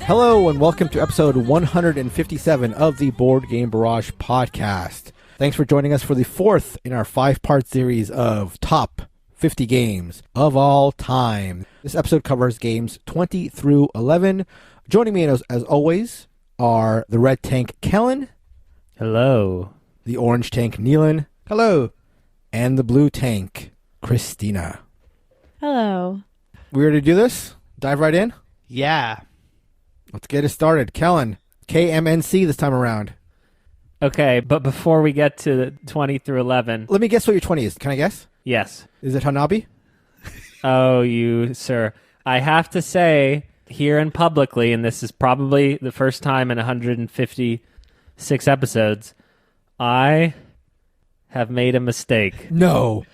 Hello and welcome to episode 157 of the Board Game Barrage podcast. Thanks for joining us for the fourth in our 5-part series of Top 50 Games of All Time. This episode covers games 20 through 11. Joining me as always are the red tank Kellen. Hello. The orange tank Neilan. Hello. And the blue tank Christina. Hello. We ready to do this? Dive right in? Yeah. Let's get it started. Kellen, KMNC this time around. Okay, but before we get to 20 through 11... Let me guess what your 20 is. Can I guess? Yes. Is it Hanabi? Oh, you, sir. I have to say, here and publicly, and this is probably the first time in 156 episodes, I have made a mistake. No.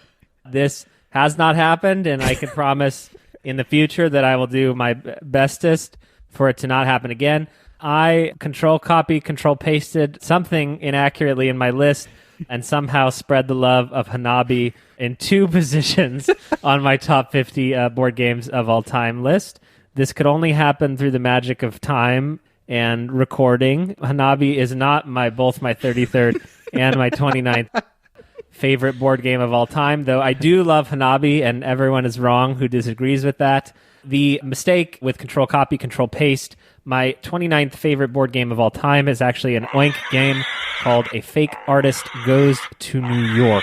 This has not happened, and I can promise in the future that I will do my bestest for it to not happen again. I control-copy, control-pasted something inaccurately in my list and somehow spread the love of Hanabi in 2 positions on my top 50 board games of all time list. This could only happen through the magic of time and recording. Hanabi is not both my 33rd and my 29th favorite board game of all time, though I do love Hanabi, and everyone is wrong who disagrees with that. The mistake with control copy, control paste, my 29th favorite board game of all time is actually an Oink game called A Fake Artist Goes to New York.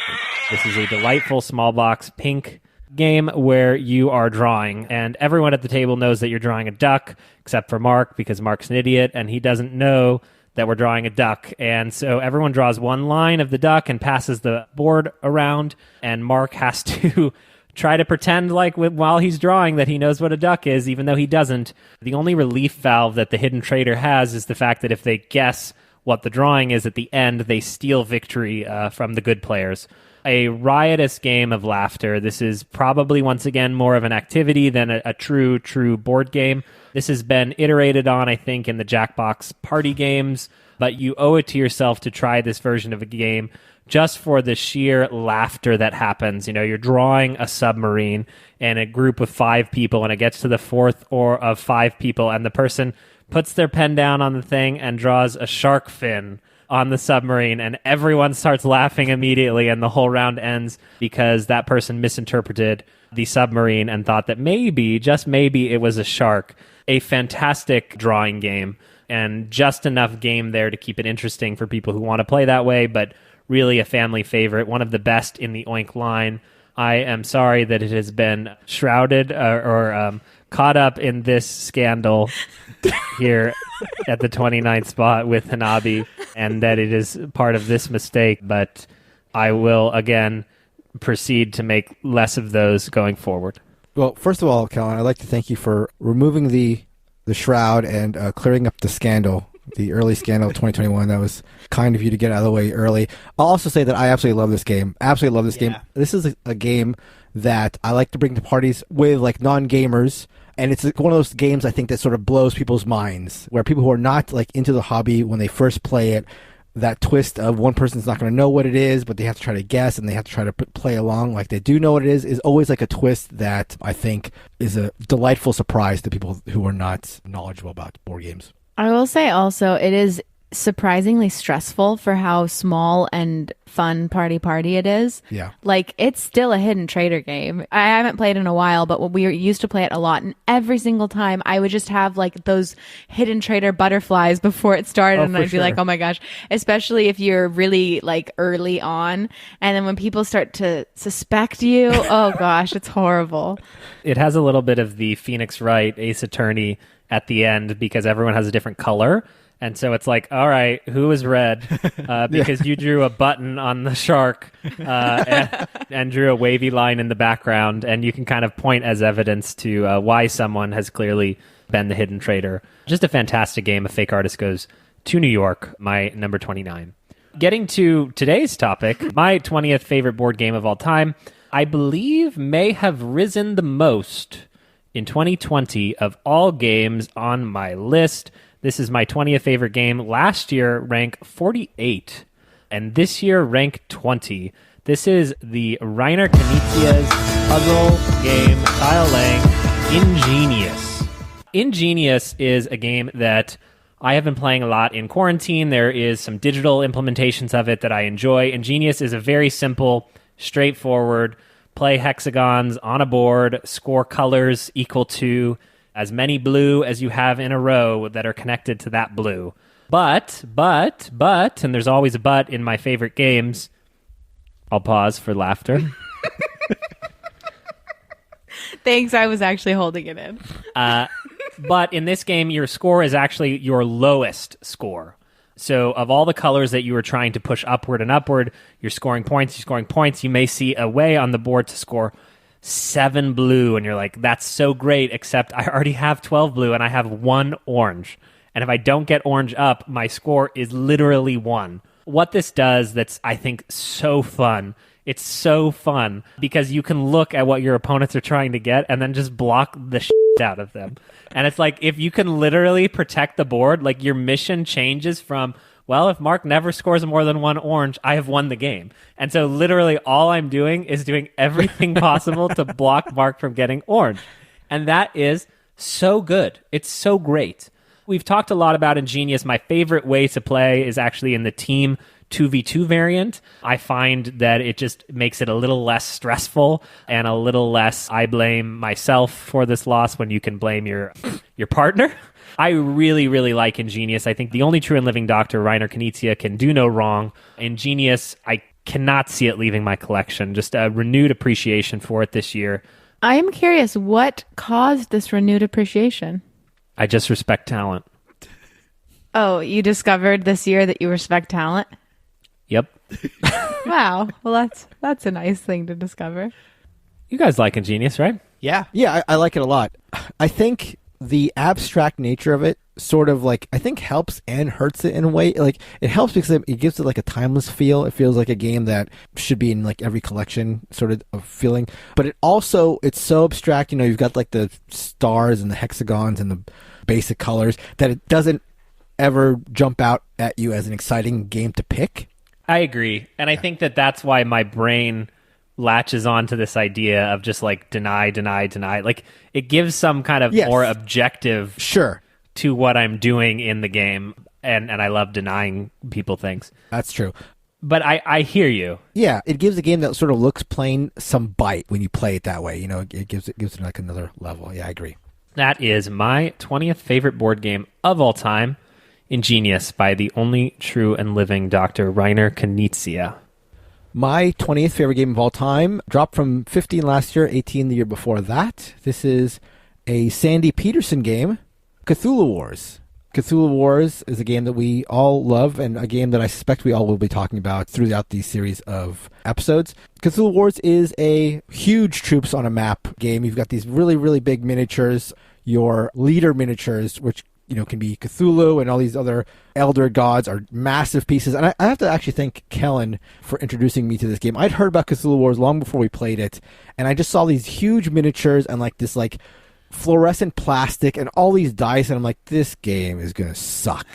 This is a delightful small box pink game where you are drawing, and everyone at the table knows that you're drawing a duck, except for Mark, because Mark's an idiot, and he doesn't know that we're drawing a duck. And so everyone draws one line of the duck and passes the board around, and Mark has to try to pretend like while he's drawing that he knows what a duck is, even though he doesn't. The only relief valve that the hidden traitor has is the fact that if they guess what the drawing is at the end, they steal victory from the good players. A riotous game of laughter. This is probably, once again, more of an activity than a true board game. This has been iterated on, I think, in the Jackbox party games, but you owe it to yourself to try this version of a game just for the sheer laughter that happens. You know, you're drawing a submarine and a group of 5 people, and it gets to the 4th or of 5 people, and the person puts their pen down on the thing and draws a shark fin on the submarine, and everyone starts laughing immediately, and the whole round ends because that person misinterpreted the submarine and thought that maybe, just maybe, it was a shark. A fantastic drawing game, and just enough game there to keep it interesting for people who want to play that way, but really a family favorite, one of the best in the Oink line. I am sorry that it has been shrouded or caught up in this scandal here at the 29th spot with Hanabi, and that it is part of this mistake, but I will, again, proceed to make less of those going forward. Well, first of all, Kellen, I'd like to thank you for removing the shroud and clearing up the scandal, the early scandal of 2021. That was kind of you to get out of the way early. I'll also say that I absolutely love this game. Absolutely love this game. This is a game that I like to bring to parties with like non-gamers, and it's one of those games I think that sort of blows people's minds, where people who are not like into the hobby, when they first play it, that twist of one person's not going to know what it is, but they have to try to guess and they have to try to play along like they do know what it is always like a twist that I think is a delightful surprise to people who are not knowledgeable about board games. I will say also, it is surprisingly stressful for how small and fun party it is. Yeah. Like, it's still a hidden traitor game. I haven't played in a while, but we used to play it a lot, and every single time I would just have like those hidden traitor butterflies before it started, and I'd be like, oh my gosh, especially if you're really like early on, and then when people start to suspect you, oh gosh, it's horrible. It has a little bit of the Phoenix Wright Ace Attorney at the end, because everyone has a different color. And so it's like, all right, who is red? Because you drew a button on the shark and drew a wavy line in the background, and you can kind of point as evidence to why someone has clearly been the hidden traitor. Just a fantastic game. A Fake Artist Goes to New York, my number 29. Getting to today's topic, my 20th favorite board game of all time, I believe may have risen the most in 2020 of all games on my list. This is my 20th favorite game. Last year, rank 48, and this year, rank 20. This is the Reiner Knizia's puzzle game, Kyle Lang, Ingenious. Ingenious is a game that I have been playing a lot in quarantine. There is some digital implementations of it that I enjoy. Ingenious is a very simple, straightforward, play hexagons on a board, score colors equal to as many blue as you have in a row that are connected to that blue. But, and there's always a but in my favorite games. I'll pause for laughter. Thanks, I was actually holding it in. But in this game, your score is actually your lowest score. So of all the colors that you were trying to push upward and upward, you're scoring points. You may see a way on the board to score 7 blue, and you're like, that's so great, except I already have 12 blue, and I have 1 orange. And if I don't get orange up, my score is literally 1. What this does that's, I think, so fun, it's so fun, because you can look at what your opponents are trying to get and then just block the shit out of them. And it's like, if you can literally protect the board, like your mission changes from, well, if Mark never scores more than 1 orange, I have won the game. And so literally all I'm doing is doing everything possible to block Mark from getting orange. And that is so good. It's so great. We've talked a lot about Ingenious. My favorite way to play is actually in the team 2v2 variant. I find that it just makes it a little less stressful and a little less I blame myself for this loss when you can blame your partner. I really, really like Ingenious. I think the only true and living Doctor, Reiner Knizia, can do no wrong. Ingenious, I cannot see it leaving my collection. Just a renewed appreciation for it this year. I am curious, what caused this renewed appreciation? I just respect talent. Oh, you discovered this year that you respect talent? Yep. Wow. Well, that's a nice thing to discover. You guys like Ingenious, right? Yeah, I like it a lot. I think the abstract nature of it sort of like, I think helps and hurts it in a way. Like, it helps because it gives it like a timeless feel. It feels like a game that should be in like every collection sort of feeling. But it also, it's so abstract. You know, you've got like the stars and the hexagons and the basic colors that it doesn't ever jump out at you as an exciting game to pick. I agree. And I think that that's why my brain latches on to this idea of just like deny. Like, it gives some kind of more objective to what I'm doing in the game. And I love denying people things. That's true. But I hear you. Yeah, it gives a game that sort of looks plain some bite when you play it that way. You know, it gives it like another level. Yeah, I agree. That is my 20th favorite board game of all time, Ingenious, by the only true and living Dr. Reiner Knizia. My 20th favorite game of all time dropped from 15 last year, 18 the year before that. This is a Sandy Peterson game, Cthulhu Wars. Cthulhu Wars is a game that we all love and a game that I suspect we all will be talking about throughout these series of episodes. Cthulhu Wars is a huge troops on a map game. You've got these really, really big miniatures, your leader miniatures, which can be Cthulhu and all these other elder gods are massive pieces. And I have to actually thank Kellen for introducing me to this game. I'd heard about Cthulhu Wars long before we played it, and I just saw these huge miniatures and like this like fluorescent plastic and all these dice, and I'm like, this game is going to suck.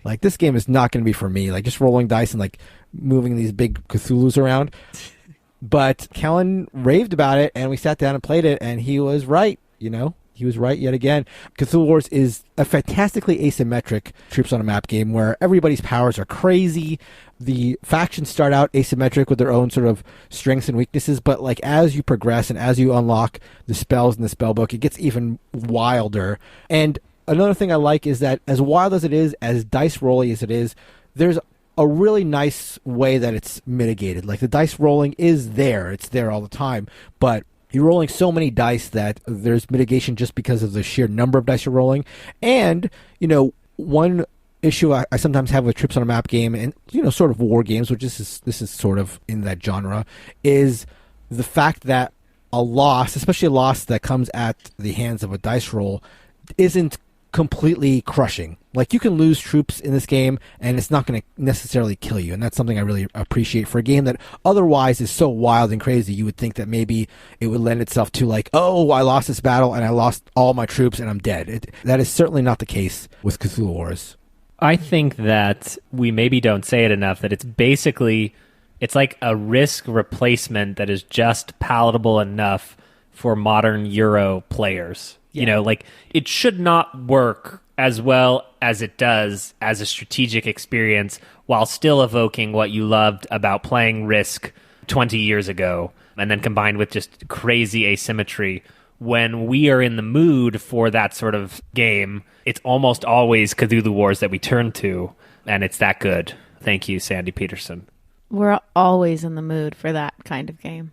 Like, this game is not going to be for me. Like, just rolling dice and like moving these big Cthulhus around. But Kellen raved about it, and we sat down and played it, and he was right, He was right yet again. Cthulhu Wars is a fantastically asymmetric troops on a map game where everybody's powers are crazy. The factions start out asymmetric with their own sort of strengths and weaknesses, but like as you progress and as you unlock the spells in the spell book, it gets even wilder. And another thing I like is that as wild as it is, as dice rolly as it is, there's a really nice way that it's mitigated. Like, the dice rolling is there. It's there all the time, but you're rolling so many dice that there's mitigation just because of the sheer number of dice you're rolling. And, one issue I sometimes have with troops on a map game and, sort of war games, which this is sort of in that genre, is the fact that a loss, especially a loss that comes at the hands of a dice roll, isn't completely crushing. Like, you can lose troops in this game and it's not going to necessarily kill you, and that's something I really appreciate for a game that otherwise is so wild and crazy. You would think that maybe it would lend itself to like, oh, I lost this battle and I lost all my troops and I'm dead. That is certainly not the case with Cthulhu Wars. I think that we maybe don't say it enough, that it's like a risk replacement that is just palatable enough for modern Euro players. You know, like, it should not work as well as it does as a strategic experience while still evoking what you loved about playing Risk 20 years ago, and then combined with just crazy asymmetry. When we are in the mood for that sort of game, it's almost always Cthulhu Wars that we turn to, and it's that good. Thank you, Sandy Peterson. We're always in the mood for that kind of game.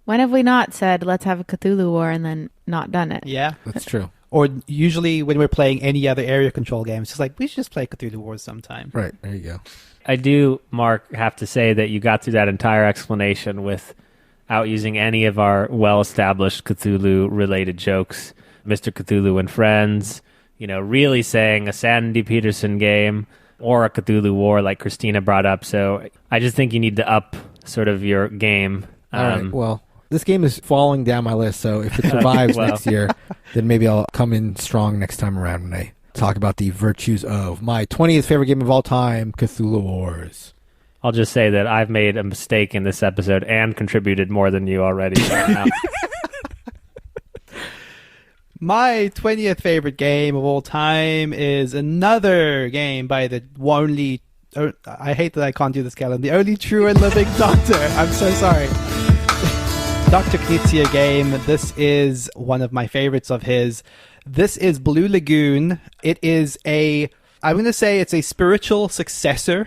When have we not said, let's have a Cthulhu War, and then not done it? Yeah. That's true. Or usually when we're playing any other area control game, it's just like, we should just play Cthulhu Wars sometime. Right, there you go. I do, Mark, have to say that you got through that entire explanation without using any of our well-established Cthulhu-related jokes. Mr. Cthulhu and Friends, you know, really saying a Sandy Peterson game or a Cthulhu War like Christina brought up. So I just think you need to up sort of your game. All right, well, this game is falling down my list, so if it survives next year, then maybe I'll come in strong next time around when I talk about the virtues of my 20th favorite game of all time, Cthulhu Wars. I'll just say that I've made a mistake in this episode and contributed more than you already. My 20th favorite game of all time is another game by the only... I hate that I can't do this, Kellen. The only true and living Doctor. I'm so sorry. Dr. Knizia game. This is one of my favorites of his. This is Blue Lagoon. It is I'm going to say it's a spiritual successor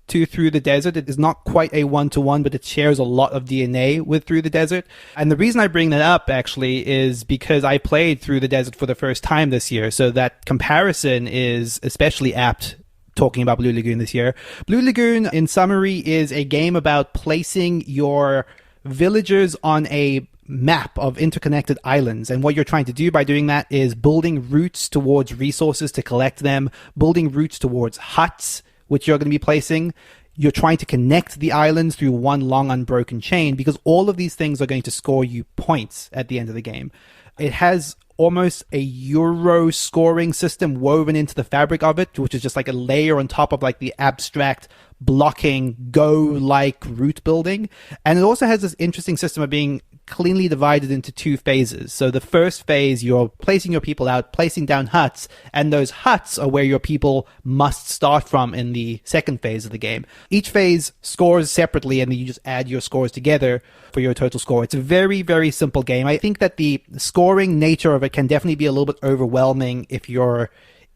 to Through the Desert. It is not quite a one-to-one, but it shares a lot of DNA with Through the Desert. And the reason I bring that up, actually, is because I played Through the Desert for the first time this year. So that comparison is especially apt talking about Blue Lagoon this year. Blue Lagoon, in summary, is a game about placing your villagers on a map of interconnected islands, and what you're trying to do by doing that is building routes towards resources to collect them, building routes towards huts which you're going to be placing. You're trying to connect the islands through one long unbroken chain, because all of these things are going to score you points at the end of the game. It has almost a Euro scoring system woven into the fabric of it, which is just like a layer on top of like the abstract blocking Go-like route building. And it also has this interesting system of being cleanly divided into two phases. So the first phase, you're placing your people out, placing down huts, and those huts are where your people must start from in the second phase of the game. Each phase scores separately, and then you just add your scores together for your total score. It's a very, very simple game. I think that the scoring nature of it can definitely be a little bit overwhelming if you're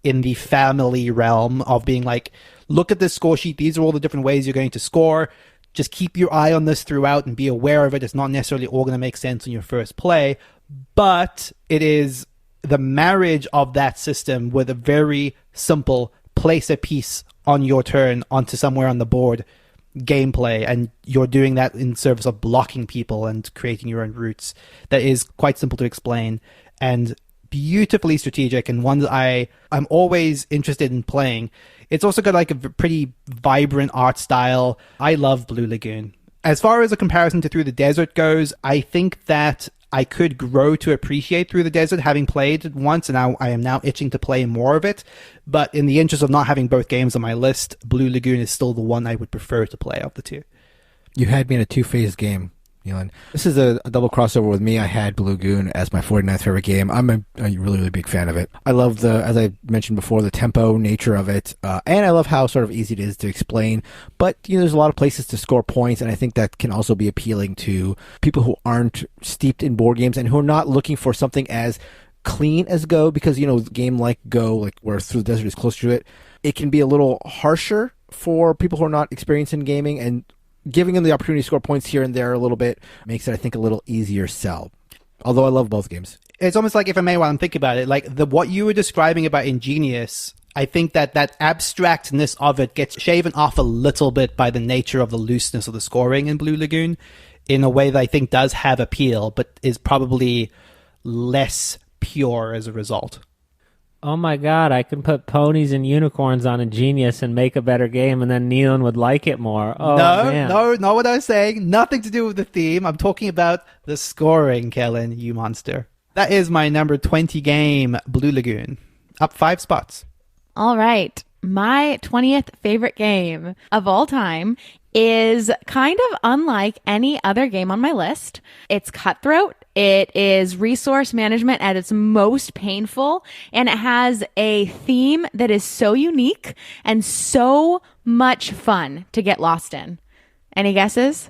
in the family realm of being like, look at this score sheet, these are all the different ways you're going to score. Just keep your eye on this throughout and be aware of it. It's not necessarily all going to make sense on your first play, but it is the marriage of that system with a very simple place a piece on your turn onto somewhere on the board gameplay, and you're doing that in service of blocking people and creating your own routes. That is quite simple to explain and beautifully strategic, and one that I'm always interested in playing. It's also got like a pretty vibrant art style. I love Blue Lagoon. As far as a comparison to Through the Desert goes, I think that I could grow to appreciate Through the Desert, having played it once, and I am now itching to play more of it. But in the interest of not having both games on my list, Blue Lagoon is still the one I would prefer to play of the two. You had me in a two-phase game, Neilan. This is a double crossover with me. I had Blue Lagoon as my 49th favorite game. I'm a really, really big fan of it. I love as I mentioned before, the tempo nature of it, and I love how sort of easy it is to explain. But there's a lot of places to score points, and I think that can also be appealing to people who aren't steeped in board games and who are not looking for something as clean as Go, because a game like Go, like where Through the Desert is close to it, it can be a little harsher for people who are not experienced in gaming, and giving them the opportunity to score points here and there a little bit makes it, I think, a little easier sell. Although I love both games. It's almost like, if I may, while I'm thinking about it, like what you were describing about Ingenious, I think that abstractness of it gets shaven off a little bit by the nature of the looseness of the scoring in Blue Lagoon, in a way that I think does have appeal, but is probably less pure as a result. Oh my god, I can put ponies and unicorns on Ingenious and make a better game, and then Neilan would like it more. Oh, man. No, not what I was saying. Nothing to do with the theme. I'm talking about the scoring, Kellen, you monster. That is my number 20 game, Blue Lagoon. Up 5 spots. All right. My 20th favorite game of all time is kind of unlike any other game on my list. It's cutthroat. It is resource management at its most painful, and it has a theme that is so unique and so much fun to get lost in. Any guesses?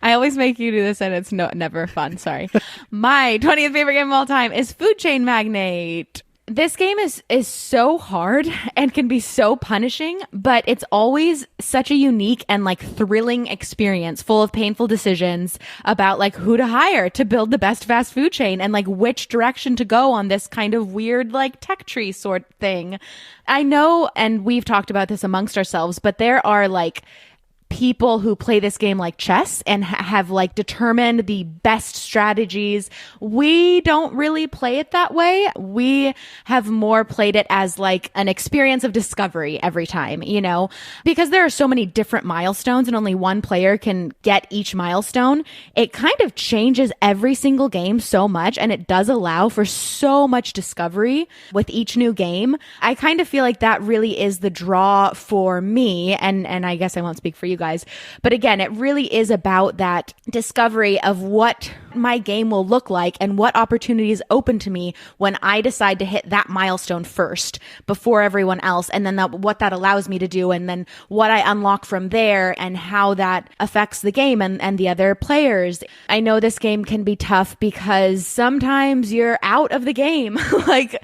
I always make you do this and it's never fun. Sorry. My 20th favorite game of all time is Food Chain Magnate. This game is so hard and can be so punishing, but it's always such a unique and like thrilling experience full of painful decisions about like who to hire to build the best fast food chain and like which direction to go on this kind of weird like tech tree sort thing. I know, and we've talked about this amongst ourselves, but there are like people who play this game like chess and have like determined the best strategies. We don't really play it that way. We have more played it as like an experience of discovery every time, you know, because there are so many different milestones and only one player can get each milestone. It kind of changes every single game so much, and it does allow for so much discovery with each new game. I kind of feel like that really is the draw for me, and I guess I won't speak for you guys. But again, it really is about that discovery of what my game will look like and what opportunities open to me when I decide to hit that milestone first before everyone else. And then what that allows me to do, and then what I unlock from there and how that affects the game and the other players. I know this game can be tough because sometimes you're out of the game. Like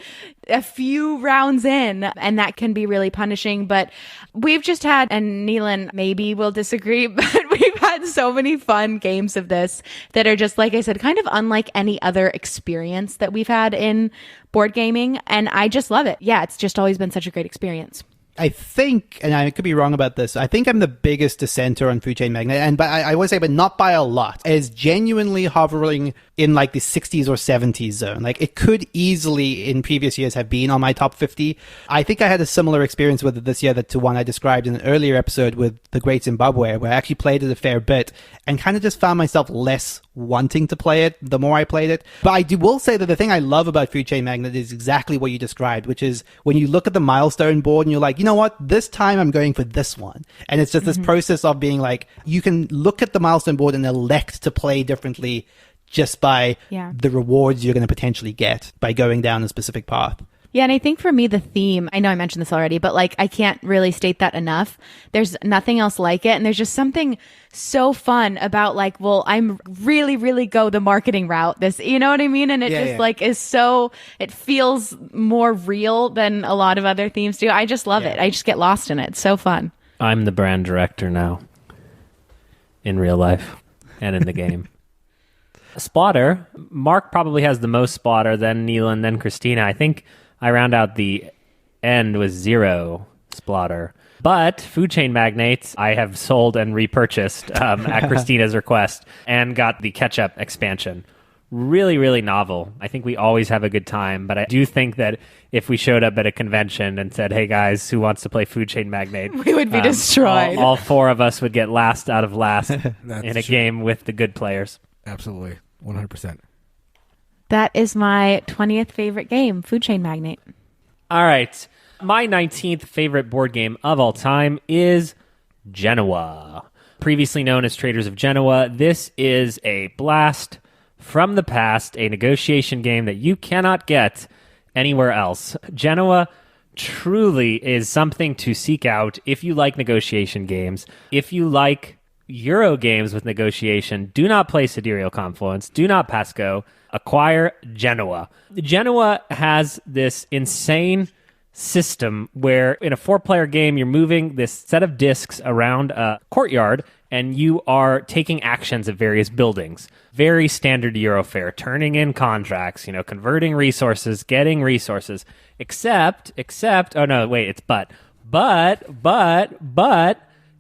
a few rounds in, and that can be really punishing. But we've just had, and Neilan maybe will disagree, but we've had so many fun games of this that are just, like I said, kind of unlike any other experience that we've had in board gaming. And I just love it. Yeah, it's just always been such a great experience. I think, and I could be wrong about this, I think I'm the biggest dissenter on Food Chain Magnate, and I would say, but not by a lot. It's genuinely hovering in like the 60s or 70s zone. Like it could easily in previous years have been on my top 50. I think I had a similar experience with it this year to one I described in an earlier episode with The Great Zimbabwe, where I actually played it a fair bit and kind of just found myself less wanting to play it the more I played it. But I will say that the thing I love about Food Chain Magnate is exactly what you described, which is when you look at the milestone board and you're like, you know what, this time I'm going for this one. And it's just this process of being like, you can look at the milestone board and elect to play differently just by the rewards you're going to potentially get by going down a specific path. Yeah, and I think for me, the theme, I know I mentioned this already, but like I can't really state that enough. There's nothing else like it. And there's just something so fun about like, well, I'm really go the marketing route. This, you know what I mean? And it like is so, it feels more real than a lot of other themes do. I just love it. I just get lost in it. It's so fun. I'm the brand director now in real life and in the game. Splatter. Mark probably has the most splatter, then Neilan, then Christina. I think I round out the end with 0 splatter. But Food Chain Magnates, I have sold and repurchased at Christina's request and got the ketchup expansion. Really novel. I think we always have a good time, but I do think that if we showed up at a convention and said, hey guys, who wants to play Food Chain Magnate? We would be destroyed. All 4 of us would get last out of last in a game with the good players. Absolutely. 100%. That is my 20th favorite game, Food Chain Magnate. All right. My 19th favorite board game of all time is Genoa. Previously known as Traders of Genoa, this is a blast from the past, a negotiation game that you cannot get anywhere else. Genoa truly is something to seek out if you like negotiation games. If you like Euro games with negotiation, do not play Sidereal Confluence. Do not pass go. Acquire Genoa. Genoa has this insane system where in a 4-player game, you're moving this set of discs around a courtyard and you are taking actions at various buildings. Very standard Euro fare, turning in contracts, converting resources, getting resources, except, oh no, wait, it's but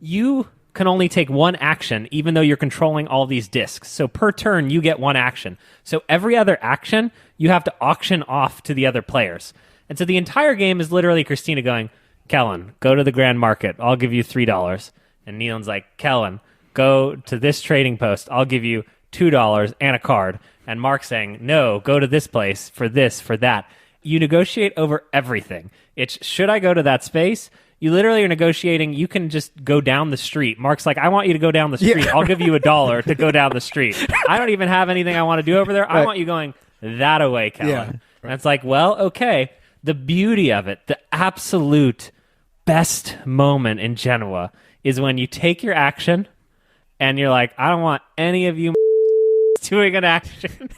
you can only take one action, even though you're controlling all these discs. So per turn, you get one action. So every other action, you have to auction off to the other players. And so the entire game is literally Christina going, Kellen, go to the Grand Market. I'll give you $3. And Neilan's like, Kellen, go to this trading post. I'll give you $2 and a card. And Mark's saying, no, go to this place for this, for that. You negotiate over everything. It's, should I go to that space? You literally are negotiating. You can just go down the street. Mark's like, I want you to go down the street. I'll give you $1 to go down the street. I don't even have anything I want to do over there. I want you going that away, Kellen. Yeah. And it's like, well, okay. The beauty of it, the absolute best moment in Genoa is when you take your action and you're like, I don't want any of you doing an action.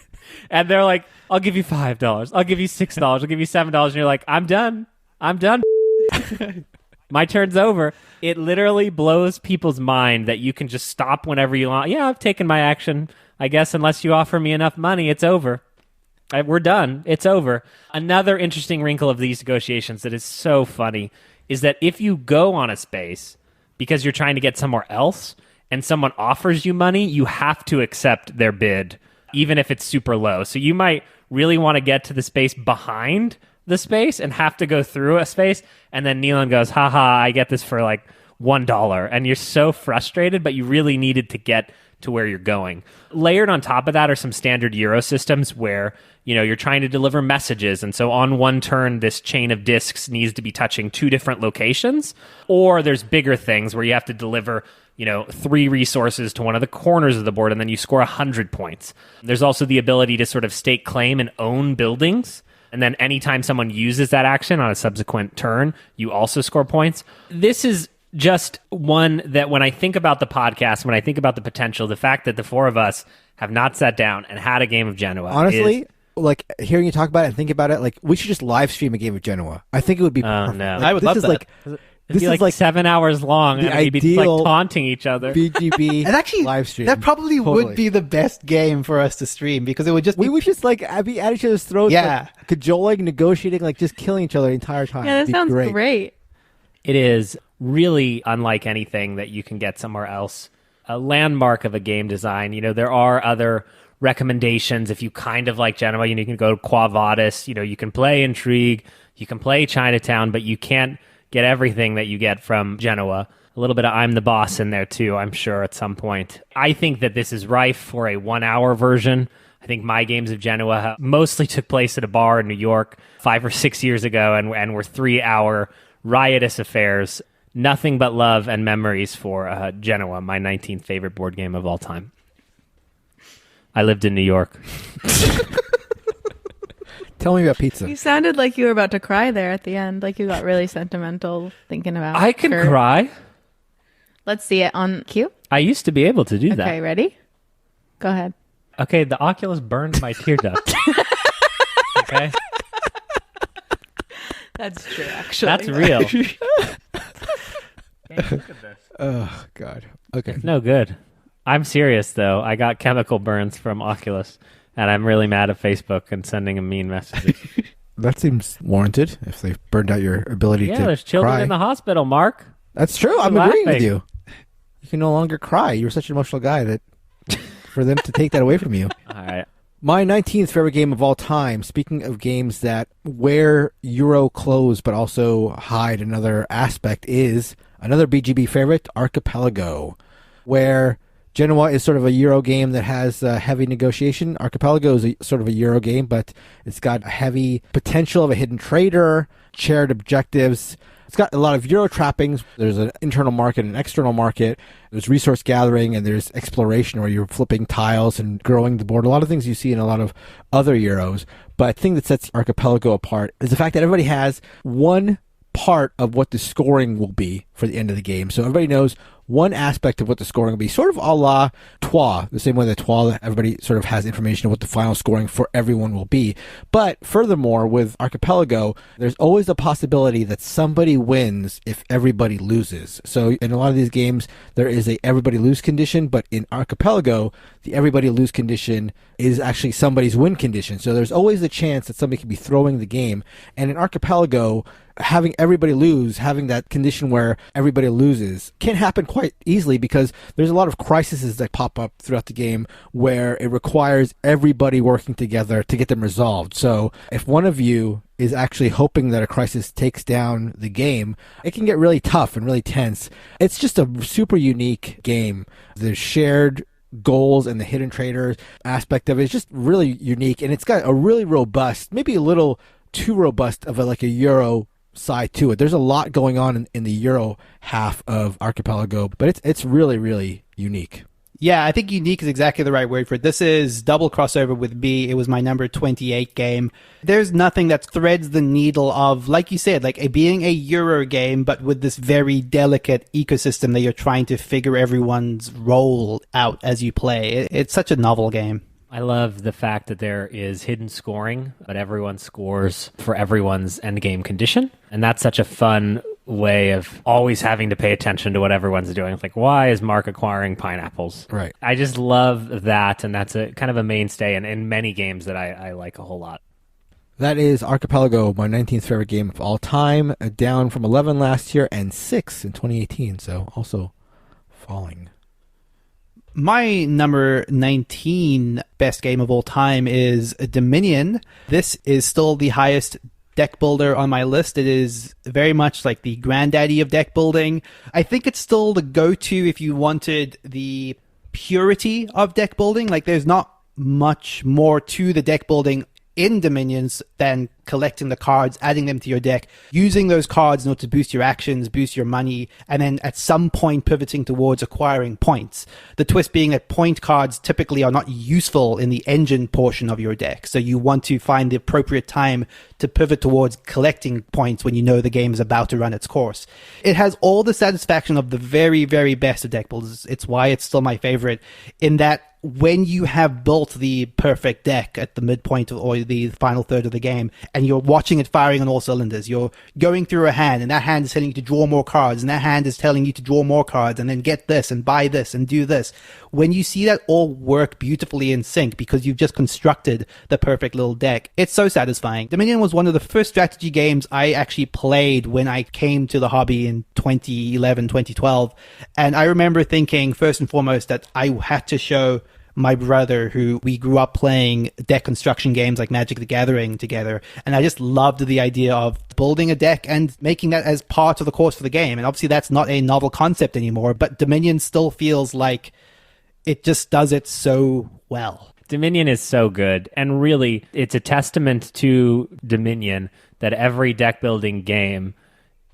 And they're like, I'll give you $5. I'll give you $6. I'll give you $7. And you're like, I'm done. My turn's over. It literally blows people's mind that you can just stop whenever you want. Yeah, I've taken my action. I guess unless you offer me enough money, it's over. We're done. It's over. Another interesting wrinkle of these negotiations that is so funny is that if you go on a space because you're trying to get somewhere else and someone offers you money, you have to accept their bid, even if it's super low. So you might really want to get to the space behind the space and have to go through a space. And then Neilan goes, haha, I get this for like $1. And you're so frustrated, but you really needed to get to where you're going. Layered on top of that are some standard Euro systems where, you're trying to deliver messages. And so on one turn, this chain of discs needs to be touching 2 different locations. Or there's bigger things where you have to deliver 3 resources to one of the corners of the board, and then you score 100 points. There's also the ability to sort of stake claim and own buildings. And then anytime someone uses that action on a subsequent turn, you also score points. This is just one that when I think about the podcast, when I think about the potential, the fact that the 4 of us have not sat down and had a game of Genoa. Honestly, like hearing you talk about it and think about it, like we should just live stream a game of Genoa. I think it would be perfect. No. I would love that. It'd be like 7 hours long, and we'd be like taunting each other. BGB and actually, live stream. That probably would be the best game for us to stream because it would just we would just like be at each other's throats, like, cajoling, negotiating, like just killing each other the entire time. Yeah, that sounds great. It is really unlike anything that you can get somewhere else. A landmark of a game design. There are other recommendations if you kind of like Genoa. You can go to Quo Vadis. You can play Intrigue. You can play Chinatown, but you can't get everything that you get from Genoa. A little bit of I'm the Boss in there too, I'm sure, at some point. I think that this is rife for a 1-hour version. I think my games of Genoa mostly took place at a bar in New York 5 or 6 years ago and were 3-hour riotous affairs. Nothing but love and memories for Genoa, my 19th favorite board game of all time. I lived in New York. Tell me about pizza. You sounded like you were about to cry there at the end, like you got really sentimental thinking about I can her. cry. Let's see it on cue. I used to be able to do that. Okay, ready? Go ahead. Okay, the Oculus burned my tear duct. Okay? That's true, actually. That's real. Look at this. Oh, God. Okay. It's no good. I'm serious, though. I got chemical burns from Oculus, and I'm really mad at Facebook and sending them mean messages. That seems warranted if they've burned out your ability to cry. Yeah, there's children in the hospital, Mark. That's true. I'm agreeing with you. You can no longer cry. You're such an emotional guy that for them to take that away from you. All right. My 19th favorite game of all time, speaking of games that wear Euro clothes but also hide another aspect, is another BGB favorite, Archipelago, where Genoa is sort of a Euro game that has heavy negotiation. Archipelago is sort of a Euro game, but it's got a heavy potential of a hidden trader, shared objectives. It's got a lot of Euro trappings. There's an internal market and an external market. There's resource gathering, and there's exploration where you're flipping tiles and growing the board. A lot of things you see in a lot of other Euros. But the thing that sets Archipelago apart is the fact that everybody has one part of what the scoring will be for the end of the game. So everybody knows one aspect of what the scoring will be, sort of a la Trois, the same way that Trois, everybody sort of has information of what the final scoring for everyone will be. But furthermore, with Archipelago, there's always the possibility that somebody wins if everybody loses. So in a lot of these games, there is a everybody lose condition, but in Archipelago, the everybody lose condition is actually somebody's win condition. So there's always a chance that somebody could be throwing the game. And in Archipelago, having everybody lose, having that condition where everybody loses, can happen quite easily because there's a lot of crises that pop up throughout the game where it requires everybody working together to get them resolved. So if one of you is actually hoping that a crisis takes down the game, it can get really tough and really tense. It's just a super unique game. The shared goals and the hidden trader aspect of it is just really unique, and it's got a really robust, maybe a little too robust of like a Euro side to it. There's a lot going on in the Euro half of Archipelago, but it's really, really unique. Yeah, I think unique is exactly the right word for it. This is double crossover with me. It was my number 28 game. There's nothing that threads the needle of, like you said, like being a Euro game, but with this very delicate ecosystem that you're trying to figure everyone's role out as you play. It's such a novel game. I love the fact that there is hidden scoring, but everyone scores for everyone's endgame condition. And that's such a fun way of always having to pay attention to what everyone's doing. It's like, why is Mark acquiring pineapples? Right. I just love that, and that's a kind of a mainstay in many games that I like a whole lot. That is Archipelago, my 19th favorite game of all time, down from 11 last year and 6 in 2018, so also falling. My number 19 best game of all time is Dominion. This is still the highest deck builder on my list. It is very much like the granddaddy of deck building. I think it's still the go-to if you wanted the purity of deck building. Like, there's not much more to the deck building in Dominions than collecting the cards, adding them to your deck, using those cards in order to boost your actions, boost your money, and then at some point pivoting towards acquiring points. The twist being that point cards typically are not useful in the engine portion of your deck, so you want to find the appropriate time to pivot towards collecting points when you know the game is about to run its course. It has all the satisfaction of the very, very best of deck builders. It's why it's still my favorite, in that when you have built the perfect deck at the midpoint or the final third of the game, and you're watching it firing on all cylinders, you're going through a hand, and that hand is telling you to draw more cards, and that hand is telling you to draw more cards, and then get this, and buy this, and do this. When you see that all work beautifully in sync because you've just constructed the perfect little deck, it's so satisfying. Dominion was one of the first strategy games I actually played when I came to the hobby in 2011, 2012. And I remember thinking, first and foremost, that I had to show my brother, who we grew up playing deck construction games like Magic the Gathering together. And I just loved the idea of building a deck and making that as part of the course for the game. And obviously that's not a novel concept anymore, but Dominion still feels like it just does it so well. Dominion is so good. And really, it's a testament to Dominion that every deck building game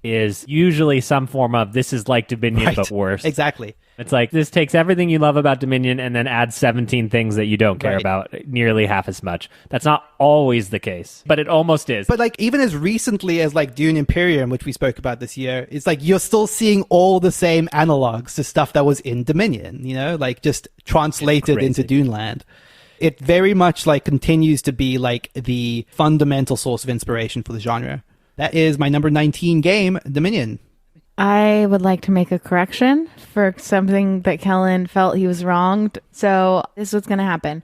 is usually some form of, this is like Dominion, Right. but worse. Exactly. It's like, this takes everything you love about Dominion and then adds 17 things that you don't care Right. about, nearly half as much. That's not always the case, but it almost is. But like, even as recently as like Dune Imperium, which we spoke about this year, it's like you're still seeing all the same analogs to stuff that was in Dominion, you know, like just translated into Dune land. It very much like continues to be like the fundamental source of inspiration for the genre. That is my number 19 game, Dominion. I would like to make a correction for something that Kellen felt he was wronged. So this is what's going to happen.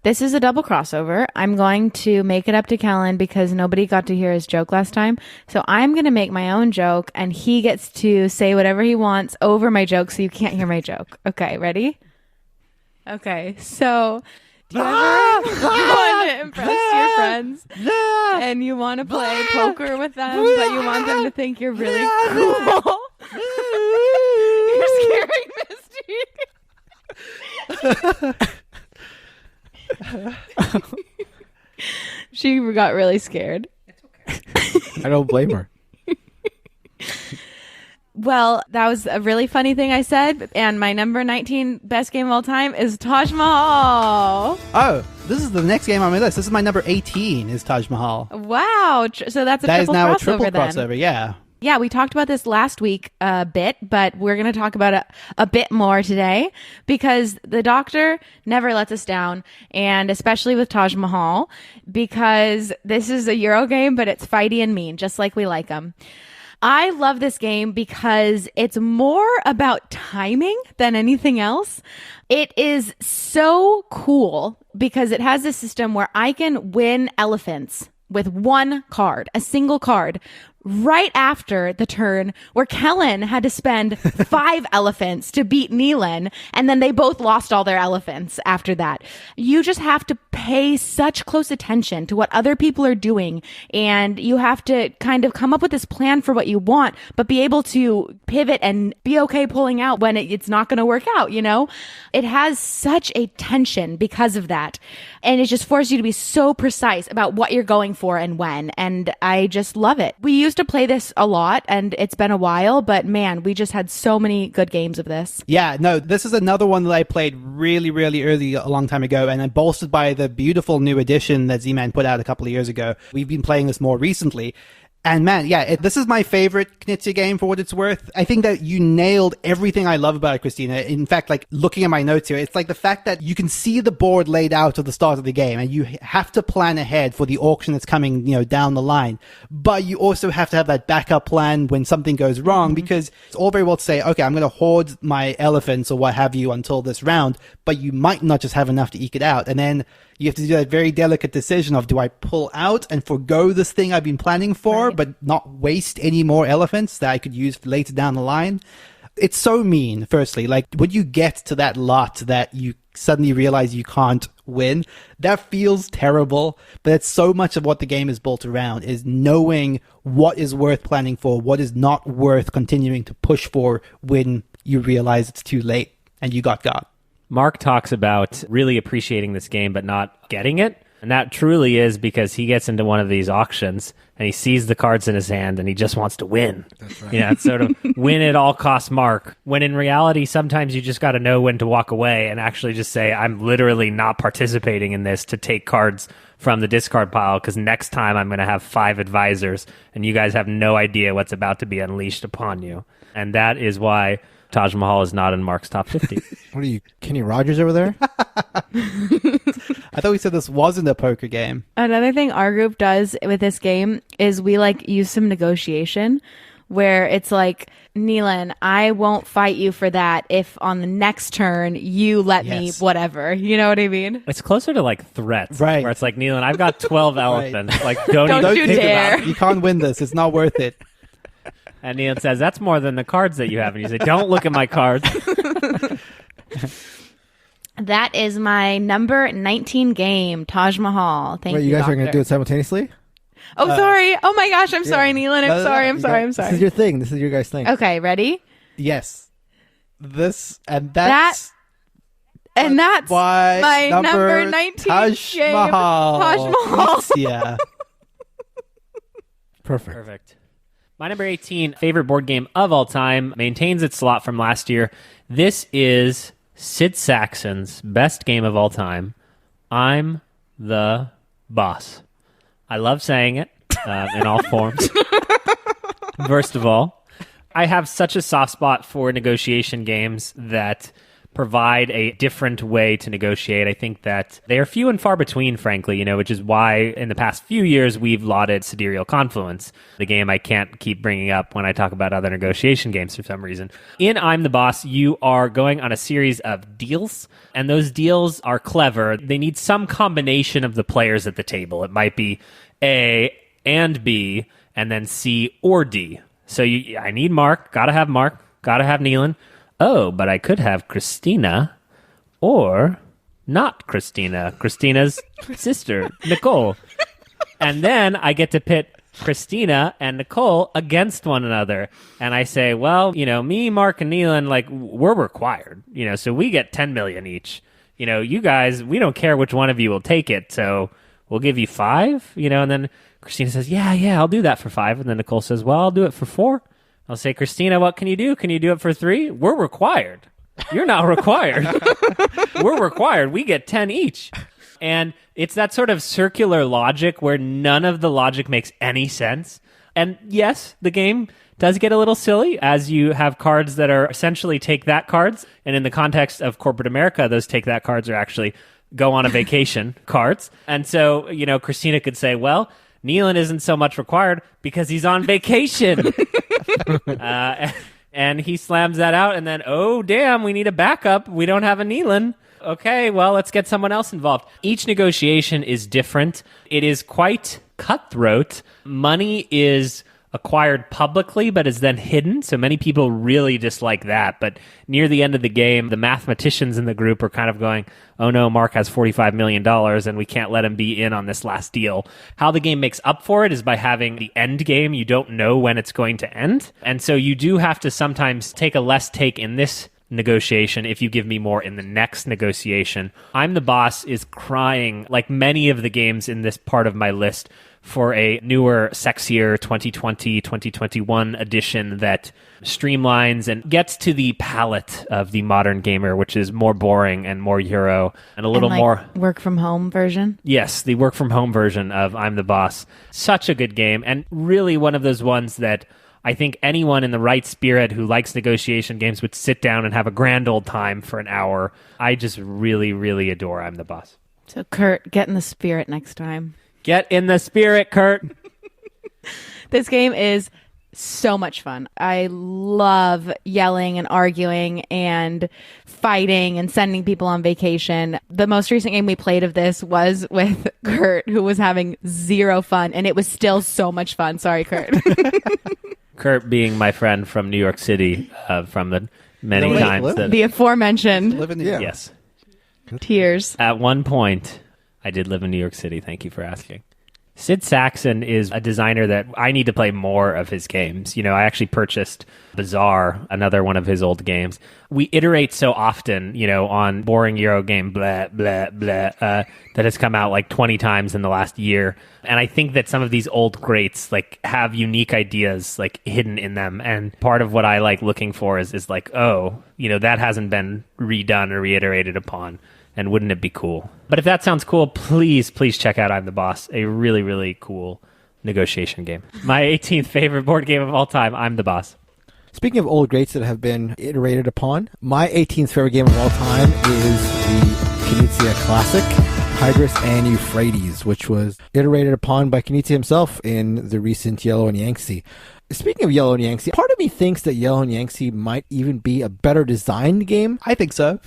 This is a double crossover. I'm going to make it up to Kellen because nobody got to hear his joke last time. So I'm going to make my own joke and he gets to say whatever he wants over my joke so you can't hear my joke. Okay, ready? Okay, so do you ever want to impress your friends and you want to play poker with them, but you want them to think you're really cool? You're scaring Misty. She got really scared. I don't blame her. Well, that was a really funny thing I said, and my number 19 best game of all time is Taj Mahal. Oh, this is the next game on my list. This is my number 18 is Taj Mahal. Wow. So that's a That is triple now crossover a triple then. crossover, yeah. Yeah, we talked about this last week a bit, but we're going to talk about it a bit more today because the doctor never lets us down, and especially with Taj Mahal, because this is a Euro game, but it's fighty and mean, just like we like them. I love this game because it's more about timing than anything else. It is so cool because it has this system where I can win elephants with one card, a single card, right after the turn where Kellen had to spend 5 elephants to beat Neilan, and then they both lost all their elephants after that. You just have to pay such close attention to what other people are doing, and you have to kind of come up with this plan for what you want, but be able to pivot and be okay pulling out when it's not going to work out, you know? It has such a tension because of that, and it just forces you to be so precise about what you're going for and when, and I just love it. We used used to play this a lot, and it's been a while, but man, we just had so many good games of this. Yeah, no, this is another one that I played really, really early a long time ago, and I'm bolstered by the beautiful new edition that Z-Man put out a couple of years ago. We've been playing this more recently. And man, yeah, this is my favorite Knizia game for what it's worth. I think that you nailed everything I love about it, Christina. In fact, like looking at my notes here, it's like the fact that you can see the board laid out at the start of the game and you have to plan ahead for the auction that's coming, down the line. But you also have to have that backup plan when something goes wrong, because it's all very well to say, okay, I'm going to hoard my elephants or what have you until this round, but you might not just have enough to eke it out. And then you have to do that very delicate decision of, do I pull out and forgo this thing I've been planning for, but not waste any more elephants that I could use later down the line? It's so mean, firstly. Like, when you get to that lot that you suddenly realize you can't win, that feels terrible. But it's so much of what the game is built around, is knowing what is worth planning for, what is not worth continuing to push for when you realize it's too late and you got. Mark talks about really appreciating this game but not getting it. And that truly is because he gets into one of these auctions and he sees the cards in his hand and he just wants to win. That's right. It's sort of win at all costs Mark. When in reality, sometimes you just got to know when to walk away and actually just say, I'm literally not participating in this to take cards from the discard pile, because next time I'm going to have 5 advisors and you guys have no idea what's about to be unleashed upon you. And that is why Taj Mahal is not in Mark's top 50. What are you, Kenny Rogers over there? I thought we said this wasn't a poker game. Another thing our group does with this game is we use some negotiation, where it's like, Neilan, I won't fight you for that if on the next turn you let me whatever. You know what I mean? It's closer to threats, right? Where it's like, Neilan, I've got 12 elephants. Right. Don't you dare. You can't win this. It's not worth it. And Neilan says, that's more than the cards that you have. And you say, don't look at my cards. That is my number 19 game, Taj Mahal. Thank you, Wait, you guys are going to Doctor. do it simultaneously? Oh, sorry. Oh my gosh, I'm sorry, Neilan. I'm sorry. This is your thing. This is your guys' thing. Okay, ready? Yes. This and that's why my number 19 Taj game, Mahal. Taj Mahal. Yeah. Perfect. My number 18 favorite board game of all time maintains its slot from last year. This is Sid Sackson's best game of all time. I'm the Boss. I love saying it in all forms. First of all, I have such a soft spot for negotiation games that provide a different way to negotiate. I think that they are few and far between, frankly, which is why in the past few years we've lauded Sidereal Confluence, the game I can't keep bringing up when I talk about other negotiation games for some reason. In I'm the Boss, you are going on a series of deals, and those deals are clever. They need some combination of the players at the table. It might be A and B, and then C or D. So I need Mark, gotta have Neilan. Oh, but I could have Christina or not Christina. Christina's sister, Nicole. And then I get to pit Christina and Nicole against one another. And I say, well, me, Mark, and Neilan, we're required. So we get 10 million each. You guys, we don't care which one of you will take it. So we'll give you 5, and then Christina says, yeah, I'll do that for 5. And then Nicole says, well, I'll do it for 4. I'll say, Christina, what can you do? Can you do it for 3? We're required. You're not required. We're required. We get 10 each. And it's that sort of circular logic where none of the logic makes any sense. And yes, the game does get a little silly as you have cards that are essentially take that cards. And in the context of corporate America, those take that cards are actually go on a vacation cards. And so, Christina could say, well, Neilan isn't so much required because he's on vacation. And he slams that out, and then, oh, damn, we need a backup. We don't have a Neilan. Okay, well, let's get someone else involved. Each negotiation is different. It is quite cutthroat. Money is acquired publicly, but is then hidden. So many people really dislike that. But near the end of the game, the mathematicians in the group are kind of going, oh no, Mark has $45 million and we can't let him be in on this last deal. How the game makes up for it is by having the end game. You don't know when it's going to end. And so you do have to sometimes take a less take in this negotiation if you give me more in the next negotiation. I'm the Boss is crying, like many of the games in this part of my list, for a newer, sexier 2020, 2021 edition that streamlines and gets to the palate of the modern gamer, which is more boring and more Euro and a little more work from home version. Yes, the work from home version of I'm the Boss. Such a good game, and really one of those ones that I think anyone in the right spirit who likes negotiation games would sit down and have a grand old time for an hour. I just really, really adore I'm the Boss. So Kurt, get in the spirit next time. Get in the spirit, Kurt. This game is so much fun. I love yelling and arguing and fighting and sending people on vacation. The most recent game we played of this was with Kurt, who was having zero fun, and it was still so much fun. Sorry, Kurt. Kurt being my friend from New York City, from the many times that... The aforementioned. Yes. Tears. At one point, I did live in New York City. Thank you for asking. Sid Saxon is a designer that I need to play more of his games. You know, I actually purchased Bazaar, another one of his old games. We iterate so often, you know, on boring Euro game, blah, blah, blah, that has come out like 20 times in the last year. And I think that some of these old greats like have unique ideas like hidden in them. And part of what I like looking for is like, oh, you know, that hasn't been redone or reiterated upon. And wouldn't it be cool? But if that sounds cool, please check out I'm the Boss, a really, really cool negotiation game. My 18th favorite board game of all time, I'm the Boss. Speaking of old greats that have been iterated upon, my 18th favorite game of all time is the Knizia classic, Tigris and Euphrates, which was iterated upon by Knizia himself in the recent Yellow and Yangtze. Speaking of Yellow and Yangtze, part of me thinks that Yellow and Yangtze might even be a better designed game. I think so.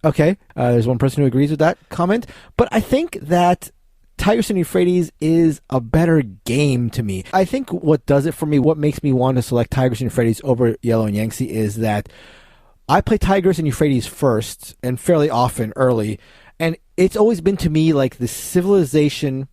Okay, there's one person who agrees with that comment. But I think that Tigris and Euphrates is a better game to me. I think what does it for me, what makes me want to select Tigris and Euphrates over Yellow and Yangtze is that I play Tigris and Euphrates first and fairly often early. And it's always been to me like the civilization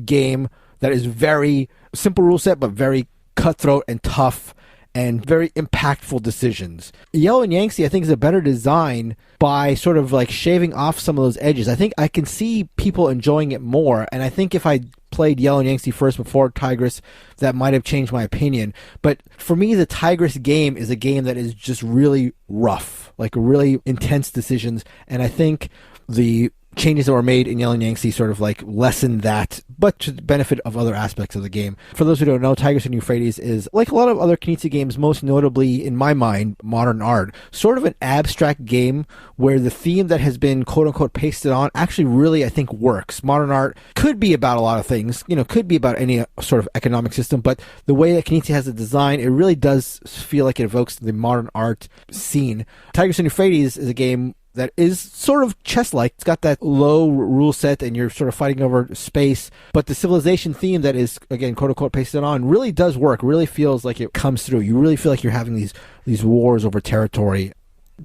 game that is very simple rule set, but very cutthroat and tough and very impactful decisions. Yellow and Yangtze, I think, is a better design by sort of like shaving off some of those edges. I think I can see people enjoying it more, and I think if I played Yellow and Yangtze first before Tigris, that might have changed my opinion. But for me, the Tigris game is a game that is just really rough, like really intense decisions, and I think the changes that were made in Yellow and Yangtze sort of like lessen that, but to the benefit of other aspects of the game. For those who don't know, Tigris and Euphrates is, like a lot of other Knizia games, most notably, in my mind, modern art, sort of an abstract game where the theme that has been quote-unquote pasted on actually really, I think, works. Modern art could be about a lot of things, you know, could be about any sort of economic system, but the way that Knizia has a design, it really does feel like it evokes the modern art scene. Tigris and Euphrates is a game that is sort of chess-like. It's got that low rule set and you're sort of fighting over space. But the civilization theme that is, again, quote-unquote pasted on really does work, really feels like it comes through. You really feel like you're having these wars over territory.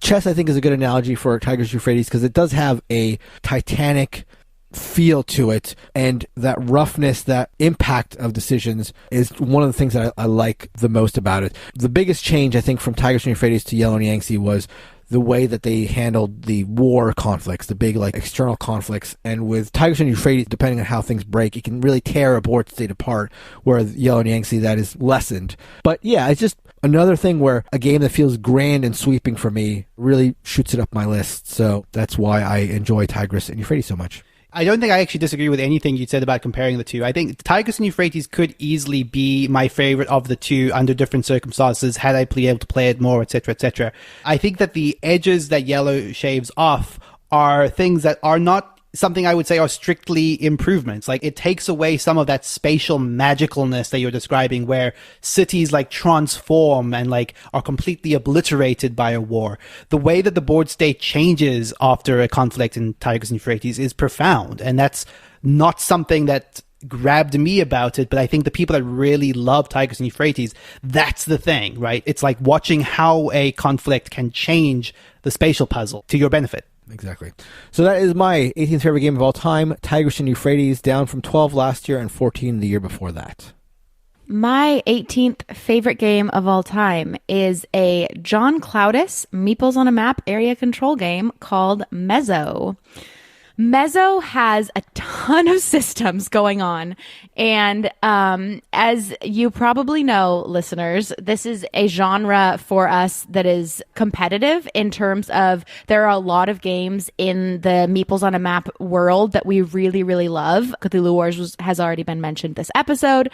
Chess, I think, is a good analogy for Tigris Euphrates because it does have a Titanic feel to it, and that roughness, that impact of decisions is one of the things that I like the most about it. The biggest change, I think, from Tigris and Euphrates to Yellow and Yangtze was the way that they handled the war conflicts, the big like external conflicts. And with Tigris and Euphrates, depending on how things break, it can really tear a board state apart, where Yellow and Yangtze, that is lessened. But yeah, it's just another thing where a game that feels grand and sweeping for me really shoots it up my list. So that's why I enjoy Tigris and Euphrates so much. I don't think I actually disagree with anything you said about comparing the two. I think Tigris and Euphrates could easily be my favorite of the two under different circumstances, had I been able to play it more, etc., etc. I think that the edges that Yellow shaves off are things that are not something I would say are strictly improvements. Like, it takes away some of that spatial magicalness that you're describing, where cities like transform and like are completely obliterated by a war. The way that the board state changes after a conflict in Tigris and Euphrates is profound, and that's not something that grabbed me about it, but I think the people that really love Tigris and Euphrates, that's the thing, right? It's like watching how a conflict can change the spatial puzzle to your benefit. Exactly. So that is my 18th favorite game of all time, Tigris and Euphrates, down from 12 last year and 14 the year before that. My 18th favorite game of all time is a John Cloudis Meeples on a Map area control game called Mezo. Mezo has a ton of systems going on. And as you probably know, listeners, this is a genre for us that is competitive in terms of there are a lot of games in the Meeples on a Map world that we really, really love. Cthulhu Wars has already been mentioned this episode.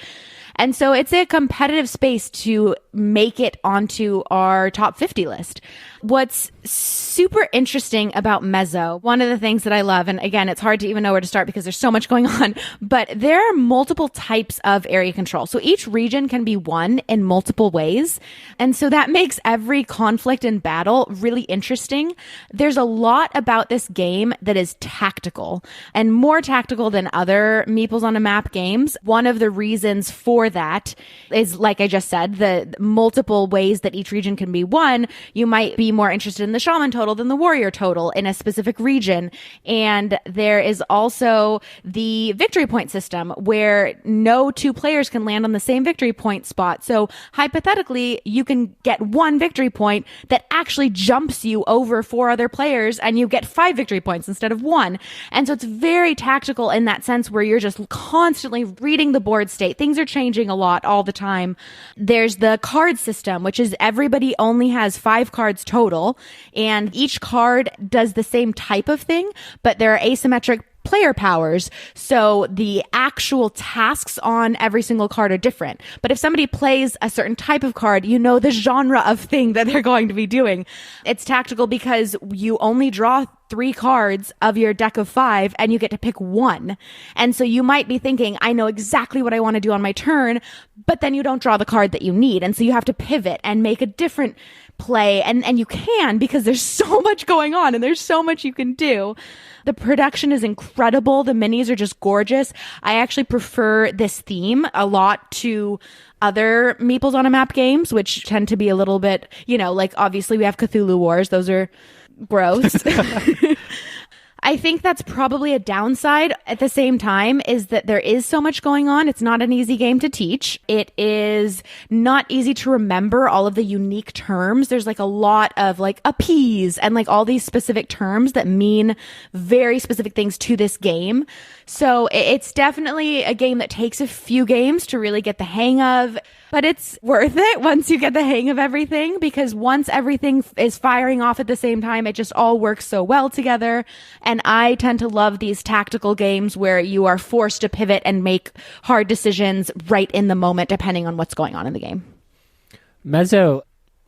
And so it's a competitive space to make it onto our top 50 list. What's super interesting about Mezo, one of the things that I love, and again, it's hard to even know where to start because there's so much going on, but there are multiple types of area control. So each region can be won in multiple ways. And so that makes every conflict and battle really interesting. There's a lot about this game that is tactical and more tactical than other Meeples on a Map games. One of the reasons for that is, like I just said, the multiple ways that each region can be won. You might be more interested in the shaman total than the warrior total in a specific region. And there is also the victory point system where no two players can land on the same victory point spot. So hypothetically, you can get one victory point that actually jumps you over four other players and you get 5 victory points instead of 1. And so it's very tactical in that sense where you're just constantly reading the board state. Things are changing a lot all the time. There's the card system, which is everybody only has 5 cards total, and each card does the same type of thing, but there are asymmetric player powers. So the actual tasks on every single card are different. But if somebody plays a certain type of card, you know the genre of thing that they're going to be doing. It's tactical because you only draw 3 cards of your deck of 5 and you get to pick 1. And so you might be thinking, I know exactly what I want to do on my turn, but then you don't draw the card that you need. And so you have to pivot and make a different play. And you can because there's so much going on and there's so much you can do. The production is incredible. The minis are just gorgeous. I actually prefer this theme a lot to other Meeples on a Map games, which tend to be a little bit, like obviously we have Cthulhu Wars. Those are gross. I think that's probably a downside. At the same time, is that there is so much going on. It's not an easy game to teach. It is not easy to remember all of the unique terms. There's like a lot of like appease and like all these specific terms that mean very specific things to this game. So it's definitely a game that takes a few games to really get the hang of, but it's worth it once you get the hang of everything, because once everything is firing off at the same time, it just all works so well together. And I tend to love these tactical games where you are forced to pivot and make hard decisions right in the moment, depending on what's going on in the game. Mezo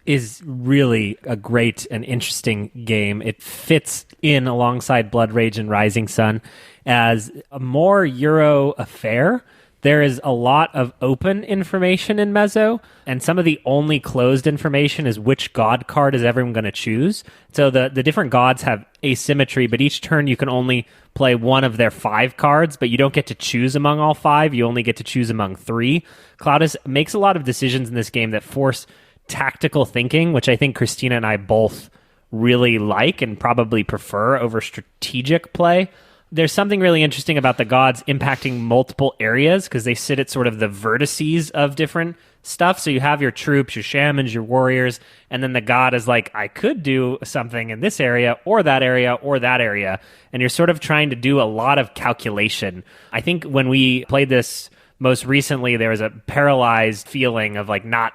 is really a great and interesting game. It fits in alongside Blood Rage and Rising Sun as a more Euro affair. There is a lot of open information in Mezo, and some of the only closed information is which god card is everyone going to choose. So the different gods have asymmetry, but each turn you can only play one of their 5 cards, but you don't get to choose among all 5. You only get to choose among 3. Cloudus makes a lot of decisions in this game that force tactical thinking, which I think Christina and I both really like and probably prefer over strategic play. There's something really interesting about the gods impacting multiple areas because they sit at sort of the vertices of different stuff. So you have your troops, your shamans, your warriors, and then the god is like, I could do something in this area or that area or that area. And you're sort of trying to do a lot of calculation. I think when we played this most recently, there was a paralyzed feeling of like not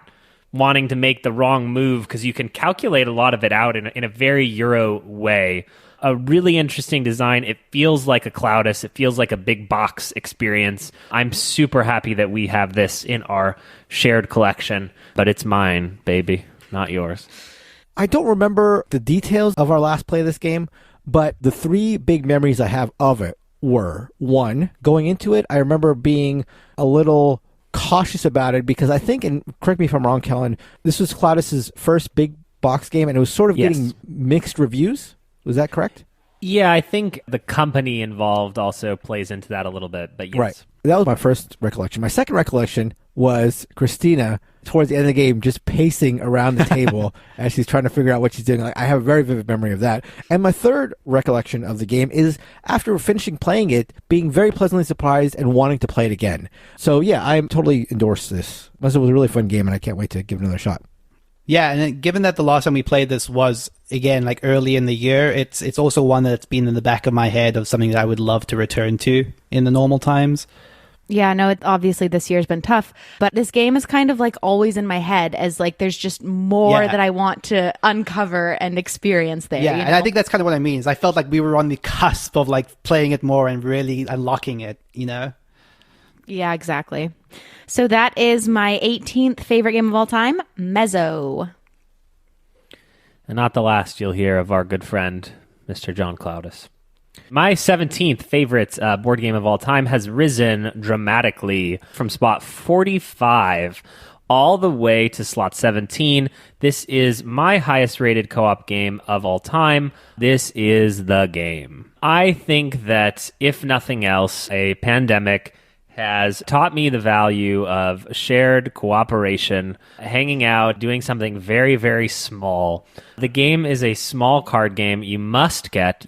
wanting to make the wrong move because you can calculate a lot of it out in a very Euro way. A really interesting design. It feels like a Cloudus. It feels like a big box experience. I'm super happy that we have this in our shared collection, but it's mine, baby, not yours. I don't remember the details of our last play of this game, but the 3 big memories I have of it were, 1, going into it, I remember being a little cautious about it because I think, and correct me if I'm wrong, Kellen, this was Cloudus's first big box game, and it was sort of getting mixed reviews. Was that correct? Yeah, I think the company involved also plays into that a little bit, but yes. Right. That was my first recollection. My second recollection was Christina, towards the end of the game, just pacing around the table as she's trying to figure out what she's doing. Like, I have a very vivid memory of that. And my third recollection of the game is, after finishing playing it, being very pleasantly surprised and wanting to play it again. So, yeah, I totally endorse this. It was a really fun game, and I can't wait to give it another shot. Yeah, and given that the last time we played this was, again, like early in the year, it's also one that's been in the back of my head of something that I would love to return to in the normal times. Yeah, no, obviously this year's been tough, but this game is kind of like always in my head as like there's just more that I want to uncover and experience there. Yeah, you know? and I think that's kind of what I mean. Is I felt like we were on the cusp of like playing it more and really unlocking it, you know? Yeah, exactly. So that is my 18th favorite game of all time, Mezo. And not the last you'll hear of our good friend, Mr. John Cloudis. My 17th favorite board game of all time has risen dramatically from spot 45 all the way to slot 17. This is my highest rated co-op game of all time. This is The Game. I think that, if nothing else, a pandemic has taught me the value of shared cooperation, hanging out, doing something very, very small. The Game is a small card game. You must get the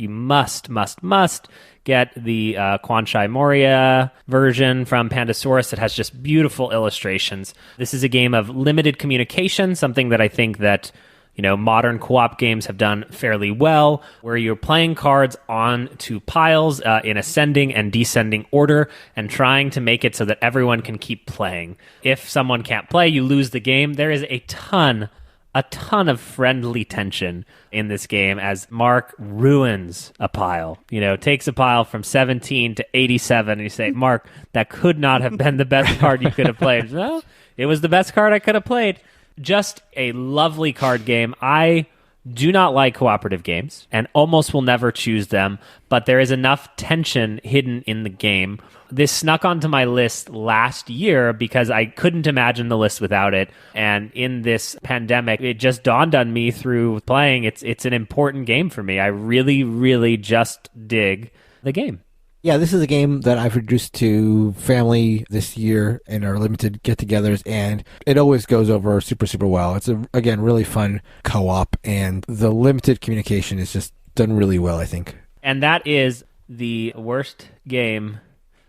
Quanshai Moria version from Pandasaurus that has just beautiful illustrations. This is a game of limited communication, something that I think that modern co-op games have done fairly well, where you're playing cards onto piles in ascending and descending order and trying to make it so that everyone can keep playing. If someone can't play, you lose the game. There is a ton of friendly tension in this game as Mark ruins a pile. Takes a pile from 17 to 87, and you say, Mark, that could not have been the best card you could have played. No, it was the best card I could have played. Just a lovely card game. I do not like cooperative games and almost will never choose them, but there is enough tension hidden in the game. This snuck onto my list last year because I couldn't imagine the list without it. And in this pandemic, it just dawned on me through playing. It's an important game for me. I really, really just dig the game. Yeah, this is a game that I've introduced to family this year in our limited get-togethers, and it always goes over super, super well. It's, again, really fun co-op, and the limited communication is just done really well, I think. And that is the worst game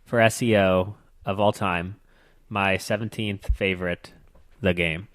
for SEO of all time. My 17th favorite, The Game.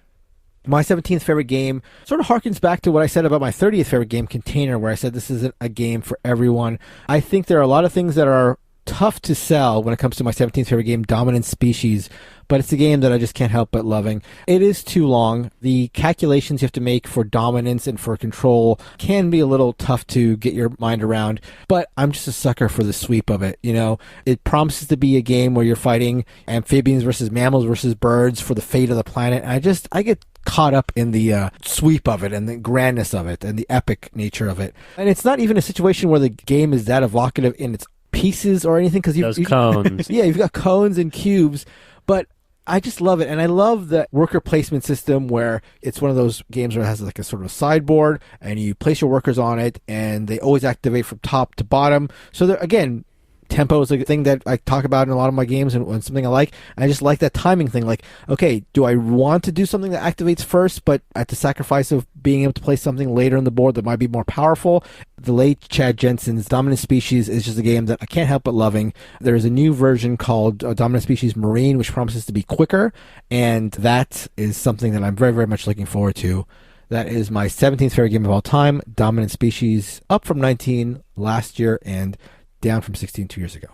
My 17th favorite game sort of harkens back to what I said about my 30th favorite game, Container, where I said this isn't a game for everyone. I think there are a lot of things that are tough to sell when it comes to my 17th favorite game, Dominant Species, but it's a game that I just can't help but loving. It is too long. The calculations you have to make for dominance and for control can be a little tough to get your mind around, but I'm just a sucker for the sweep of it. It promises to be a game where you're fighting amphibians versus mammals versus birds for the fate of the planet, and I get caught up in the sweep of it and the grandness of it and the epic nature of it. And it's not even a situation where the game is that evocative in its pieces or anything, because those cones. Yeah, you've got cones and cubes, but I just love it. And I love the worker placement system where it's one of those games where it has like a sort of sideboard and you place your workers on it and they always activate from top to bottom. So there, again, tempo is a thing that I talk about in a lot of my games and something I like. I just like that timing thing. Like, okay, do I want to do something that activates first, but at the sacrifice of being able to play something later in the board that might be more powerful? The late Chad Jensen's Dominant Species is just a game that I can't help but loving. There's a new version called Dominant Species Marine, which promises to be quicker, and that is something that I'm very, very much looking forward to. That is my 17th favorite game of all time, Dominant Species, up from 19 last year and down from 16 2 years ago.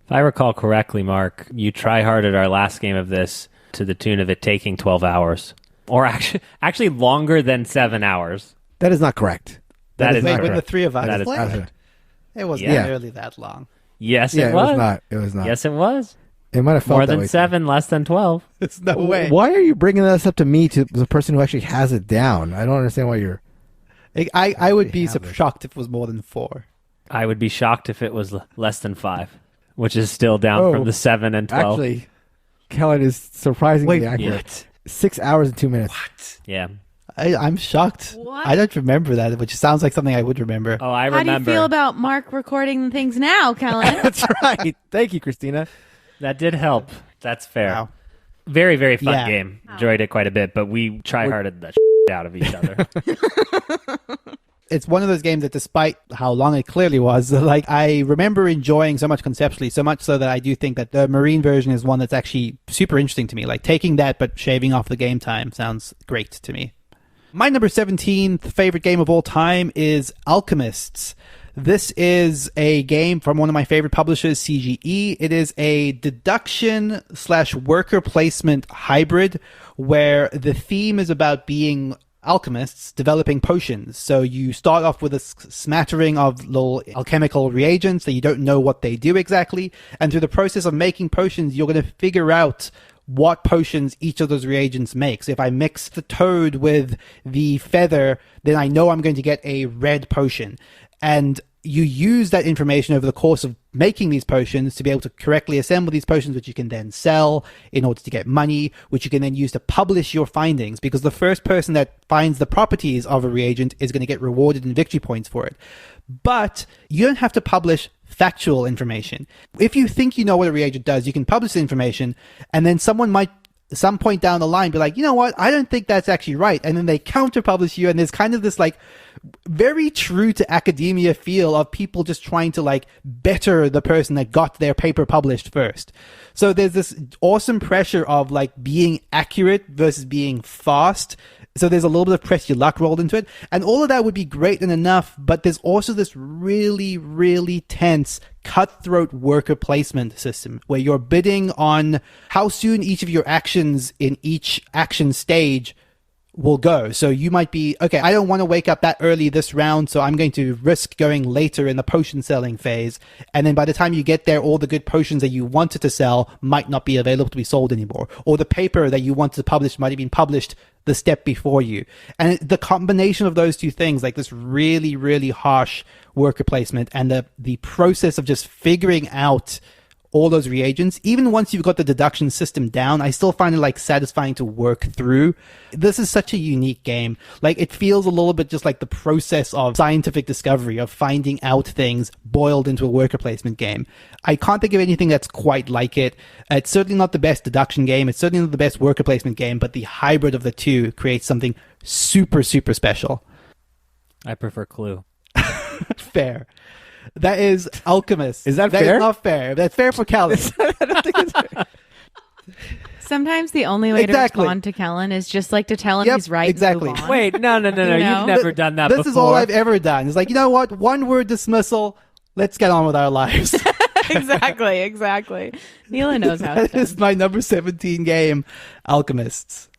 If I recall correctly, Mark, you try-harded our last game of this to the tune of it taking 12 hours. Or actually longer than 7 hours. That is not correct. That is not correct. With the three of us. That is correct. It wasn't nearly that long. Yes, Yeah, it was. It was not. Yes, it was. It might have felt More that than way 7, less than 12. It's no way. Why are you bringing this up to me, to the person who actually has it down? I don't understand why you're... I would be shocked if it was more than 4. I would be shocked if it was less than 5, which is still down from the 7 and 12. Actually, Kellen is surprisingly accurate. 6 hours and 2 minutes. What? Yeah. I'm shocked. What? I don't remember that, which sounds like something I would remember. Oh, I How remember. do you feel about Mark recording things now, Kellen? That's right. Thank you, Christina. That did help. That's fair. Wow. Very, very fun Yeah. game. Enjoyed it quite a bit, but we try-harded the out of each other. It's one of those games that, despite how long it clearly was, like, I remember enjoying so much conceptually, so much so that I do think that the Marine version is one that's actually super interesting to me. Like, taking that but shaving off the game time sounds great to me. My number 17th favorite game of all time is Alchemists. This is a game from one of my favorite publishers, CGE. It is a deduction / worker placement hybrid where the theme is about being alchemists developing potions. So you start off with a smattering of little alchemical reagents that you don't know what they do exactly. And through the process of making potions, you're going to figure out what potions each of those reagents makes. If I mix the toad with the feather, then I know I'm going to get a red potion. And you use that information over the course of making these potions to be able to correctly assemble these potions, which you can then sell in order to get money, which you can then use to publish your findings, because the first person that finds the properties of a reagent is going to get rewarded in victory points for it. But you don't have to publish factual information. If you think you know what a reagent does, you can publish the information, and then someone might some point down the line be like, you know what, I don't think that's actually right. And then they counter publish you, and there's kind of this like very true to academia feel of people just trying to like better the person that got their paper published first. So there's this awesome pressure of like being accurate versus being fast. So there's a little bit of press your luck rolled into it. And all of that would be great and enough, but there's also this really, really tense cutthroat worker placement system where you're bidding on how soon each of your actions in each action stage will go. So you might be, okay, I don't want to wake up that early this round, so I'm going to risk going later in the potion selling phase. And then by the time you get there, all the good potions that you wanted to sell might not be available to be sold anymore. Or the paper that you wanted to publish might have been published the step before you. And the combination of those two things, like this really, really harsh worker placement and the process of just figuring out all those reagents, even once you've got the deduction system down, I still find it like satisfying to work through. This is such a unique game. Like it feels a little bit just like the process of scientific discovery, of finding out things boiled into a worker placement game. I can't think of anything that's quite like it. It's certainly not the best deduction game. It's certainly not the best worker placement game, but the hybrid of the two creates something super, super special. I prefer Clue. Fair. That is Alchemist. Is that fair? That is not fair. That's fair for Kellen. I don't think it's fair. Sometimes the only way to respond to Kellen is just like to tell him he's right. Exactly. And move on. Wait, no. You know? You've never done that before. This is all I've ever done. It's like, you know what? One word dismissal. Let's get on with our lives. Exactly. Neilan knows how it's That is my number 17 game, Alchemists.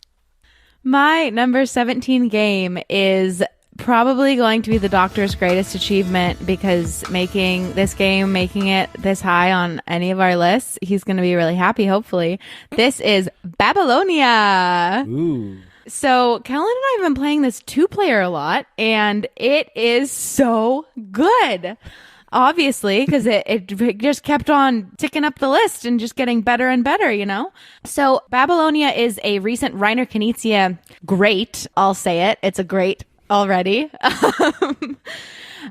My number 17 game is probably going to be the Doctor's greatest achievement, because making it this high on any of our lists, he's going to be really happy, hopefully. This is Babylonia. Ooh. So Kellen and I have been playing this 2-player a lot, and it is so good. Obviously, because it just kept on ticking up the list and just getting better and better, you know? So Babylonia is a recent Reiner Knizia great. I'll say it. It's a great already.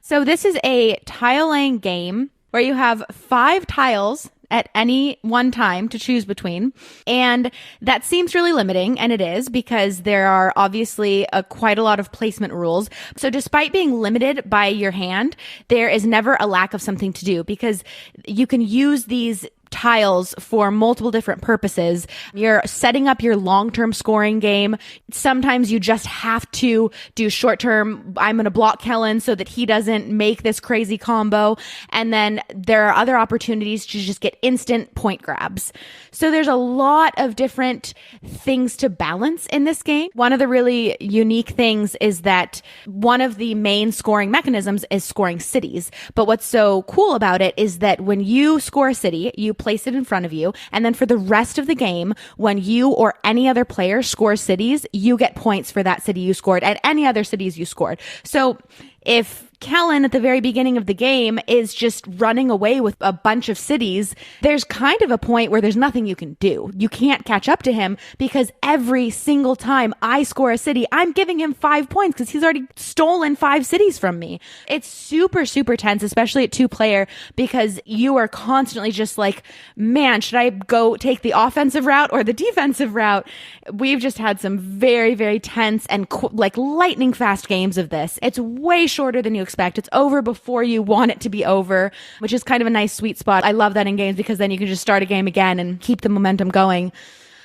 So this is a tile-laying game where you have 5 tiles at any one time to choose between. And that seems really limiting, and it is, because there are obviously quite a lot of placement rules. So despite being limited by your hand, there is never a lack of something to do, because you can use these tiles for multiple different purposes. You're setting up your long-term scoring game. Sometimes you just have to do short-term, I'm going to block Kellen so that he doesn't make this crazy combo. And then there are other opportunities to just get instant point grabs. So there's a lot of different things to balance in this game. One of the really unique things is that one of the main scoring mechanisms is scoring cities. But what's so cool about it is that when you score a city, you place it in front of you, and then for the rest of the game, when you or any other player scores cities, you get points for that city you scored and any other cities you scored. So if Kellen at the very beginning of the game is just running away with a bunch of cities, there's kind of a point where there's nothing you can do. You can't catch up to him, because every single time I score a city, I'm giving him 5 points because he's already stolen 5 cities from me. It's super, super tense, especially at 2-player, because you are constantly just like, man, should I go take the offensive route or the defensive route? We've just had some very, very tense and like lightning fast games of this. It's way shorter than you expect. It's over before you want it to be over, which is kind of a nice sweet spot. I love that in games, because then you can just start a game again and keep the momentum going.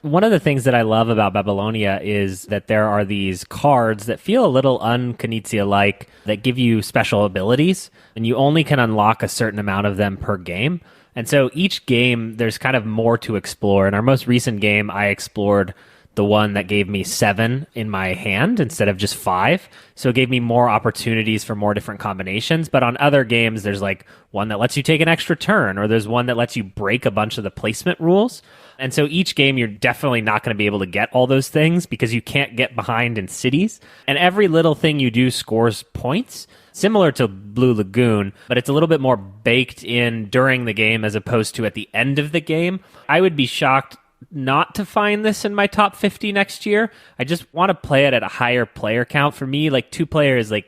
One of the things that I love about Babylonia is that there are these cards that feel a little un-Knizia-like that give you special abilities, and you only can unlock a certain amount of them per game. And so each game, there's kind of more to explore. In our most recent game, I explored the one that gave me 7 in my hand instead of just 5. So it gave me more opportunities for more different combinations. But on other games, there's like one that lets you take an extra turn, or there's one that lets you break a bunch of the placement rules. And so each game, you're definitely not going to be able to get all those things because you can't get behind in cities. And every little thing you do scores points, similar to Blue Lagoon, but it's a little bit more baked in during the game as opposed to at the end of the game. I would be shocked not to find this in my top 50 next year. I just want to play it at a higher player count. For me, like 2-player is like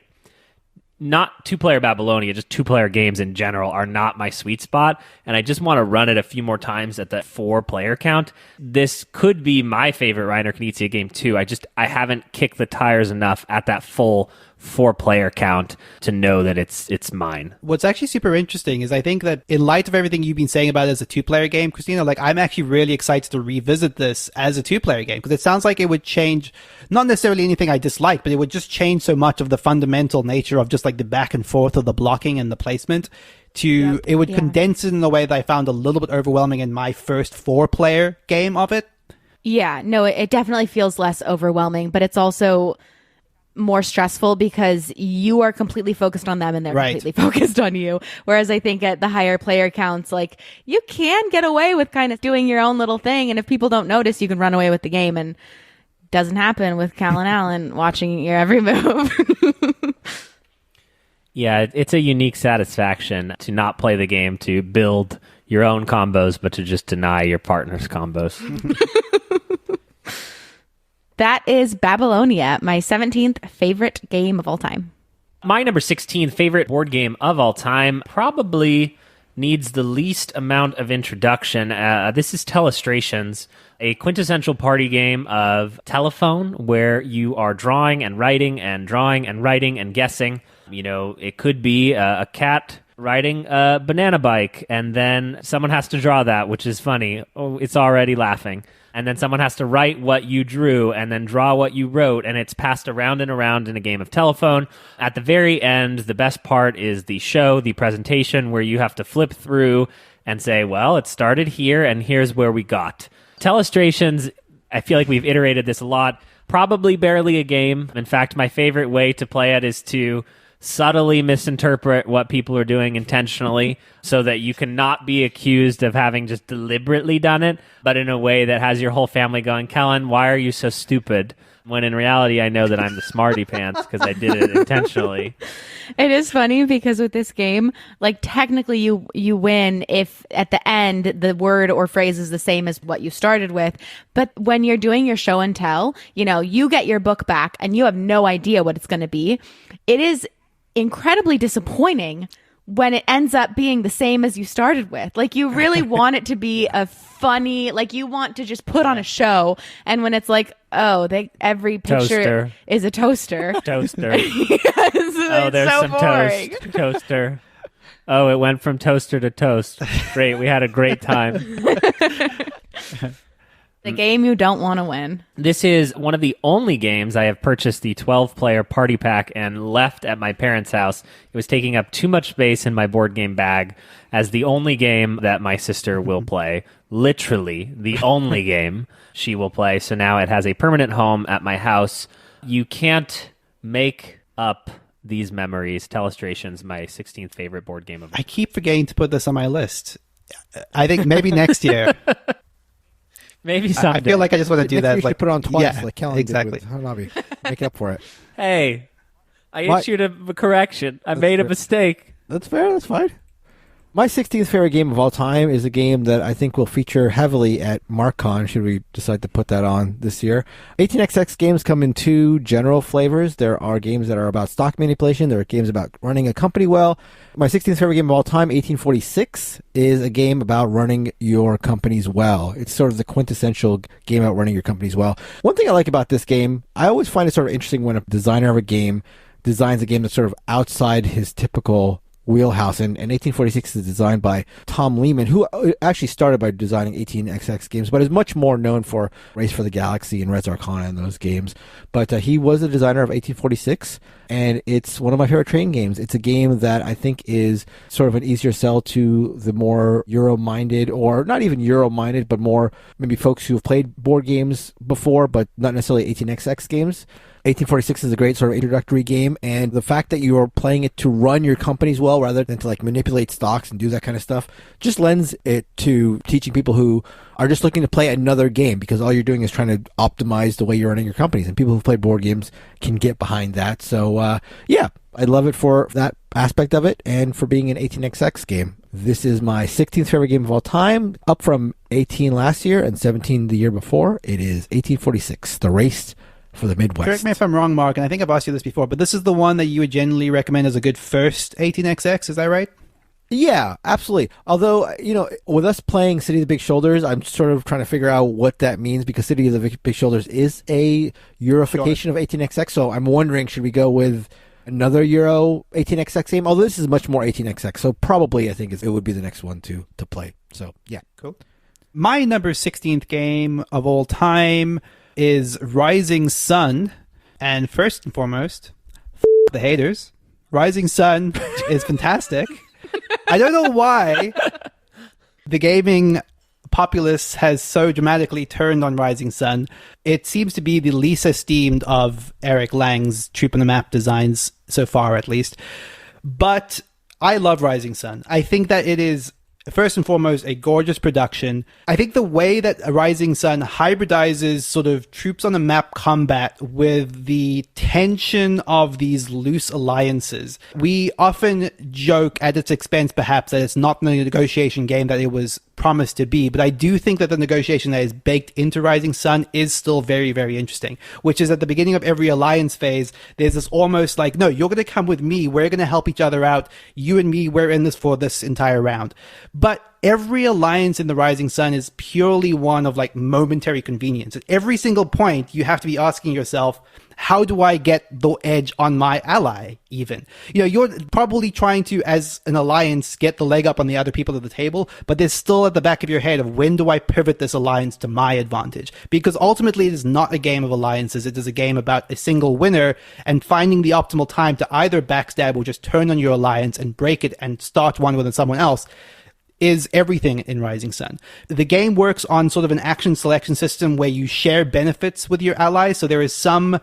not 2-player Babylonia, just 2-player games in general are not my sweet spot. And I just want to run it a few more times at the 4-player count. This could be my favorite Reiner Knizia game too. I haven't kicked the tires enough at that full 4-player count to know that it's mine. What's actually super interesting is I think that in light of everything you've been saying about it as a 2-player game, Christina, like I'm actually really excited to revisit this as a 2-player game because it sounds like it would change, not necessarily anything I dislike, but it would just change so much of the fundamental nature of just like the back and forth of the blocking and the placement. It would condense it in a way that I found a little bit overwhelming in my first 4-player game of it. Yeah, no, it definitely feels less overwhelming, but it's also more stressful because you are completely focused on them and they're completely focused on you. Whereas I think at the higher player counts, like you can get away with kind of doing your own little thing. And if people don't notice, you can run away with the game. And it doesn't happen with Cal and Alan watching your every move. Yeah, it's a unique satisfaction to not play the game, to build your own combos, but to just deny your partner's combos. That is Babylonia, my 17th favorite game of all time. My number 16 favorite board game of all time probably needs the least amount of introduction. This is Telestrations, a quintessential party game of telephone where you are drawing and writing and drawing and writing and guessing. You know, it could be a cat riding a banana bike, and then someone has to draw that, which is funny. Oh, it's already laughing. And then someone has to write what you drew and then draw what you wrote, and it's passed around and around in a game of telephone. At the very end, the best part is the show, the presentation, where you have to flip through and say, well, it started here, and here's where we got. Telestrations, I feel like we've iterated this a lot. Probably barely a game. In fact, my favorite way to play it is to subtly misinterpret what people are doing intentionally so that you cannot be accused of having just deliberately done it, but in a way that has your whole family going, Kellen, why are you so stupid? When in reality, I know that I'm the smarty pants because I did it intentionally. It is funny because with this game, like technically you win if at the end the word or phrase is the same as what you started with. But when you're doing your show and tell, you know, you get your book back and you have no idea what it's going to be. It is incredibly disappointing when it ends up being the same as you started with. Like you really want it to be a funny, like you want to just put on a show, and when it's like, oh, every picture Toaster. is a toaster. Toaster. Yes, Oh, there's so some boring. toast. Toaster. Oh, it went from toaster to toast. Great. We had a great time. The game you don't want to win. This is one of the only games I have purchased the 12-player party pack and left at my parents' house. It was taking up too much space in my board game bag as the only game that my sister will play. Literally the only game she will play. So now it has a permanent home at my house. You can't make up these memories. Telestrations, my 16th favorite board game of all. I keep forgetting to put this on my list. I think maybe next year. Maybe someday. I feel like I just want to do that. You Like put it on twice, yeah, like Kellen exactly. did with Hanabi. Make up for it. Hey, I What? issued a correction. I made a fair. mistake. That's fair. That's fine. My 16th favorite game of all time is a game that I think will feature heavily at MarkCon, should we decide to put that on this year. 18xx games come in two general flavors. There are games that are about stock manipulation. There are games about running a company well. My 16th favorite game of all time, 1846, is a game about running your companies well. It's sort of the quintessential game about running your companies well. One thing I like about this game, I always find it sort of interesting when a designer of a game designs a game that's sort of outside his typical wheelhouse. And 1846 is designed by Tom Lehman, who actually started by designing 18XX games, but is much more known for Race for the Galaxy and Res Arcana and those games. But he was the designer of 1846, and it's one of my favorite trading games. It's a game that I think is sort of an easier sell to the more Euro-minded, or not even Euro-minded, but more maybe folks who have played board games before, but not necessarily 18XX games. 1846 is a great sort of introductory game, and the fact that you are playing it to run your companies well rather than to like manipulate stocks and do that kind of stuff just lends it to teaching people who are just looking to play another game, because all you're doing is trying to optimize the way you're running your companies, and people who play board games can get behind that. So yeah, I love it for that aspect of it and for being an 18XX game. This is my 16th favorite game of all time, up from 18 last year and 17 the year before. It is 1846, The Race for the Midwest. Correct me if I'm wrong, Mark, and I think I've asked you this before, but this is the one that you would generally recommend as a good first 18XX, is that right? Yeah, absolutely. Although, with us playing City of the Big Shoulders, I'm sort of trying to figure out what that means, because City of the Big Shoulders is a Eurification of 18XX, so I'm wondering, should we go with another Euro 18XX game? Although this is much more 18XX, so probably I think it would be the next one to play. So, yeah. Cool. My number 16th game of all time is Rising Sun, and first and foremost, the haters. Rising Sun is fantastic. I don't know why the gaming populace has so dramatically turned on Rising Sun. It seems to be the least esteemed of Eric Lang's Troop on the Map designs so far, at least. But I love Rising Sun. I think that it is, first and foremost, a gorgeous production. I think the way that Rising Sun hybridizes sort of troops on the map combat with the tension of these loose alliances. We often joke at its expense, perhaps, that it's not the negotiation game that it was promised to be, but I do think that the negotiation that is baked into Rising Sun is still very, very interesting, which is at the beginning of every alliance phase, there's this almost like, no, you're going to come with me, we're going to help each other out, you and me, we're in this for this entire round. But every alliance in the Rising Sun is purely one of like momentary convenience. At every single point, you have to be asking yourself, how do I get the edge on my ally, even? You're probably trying to, as an alliance, get the leg up on the other people at the table, but there's still at the back of your head of, when do I pivot this alliance to my advantage? Because ultimately, it is not a game of alliances. It is a game about a single winner and finding the optimal time to either backstab or just turn on your alliance and break it and start one with someone else. Is everything in Rising Sun. The game works on sort of an action selection system where you share benefits with your allies, so there is some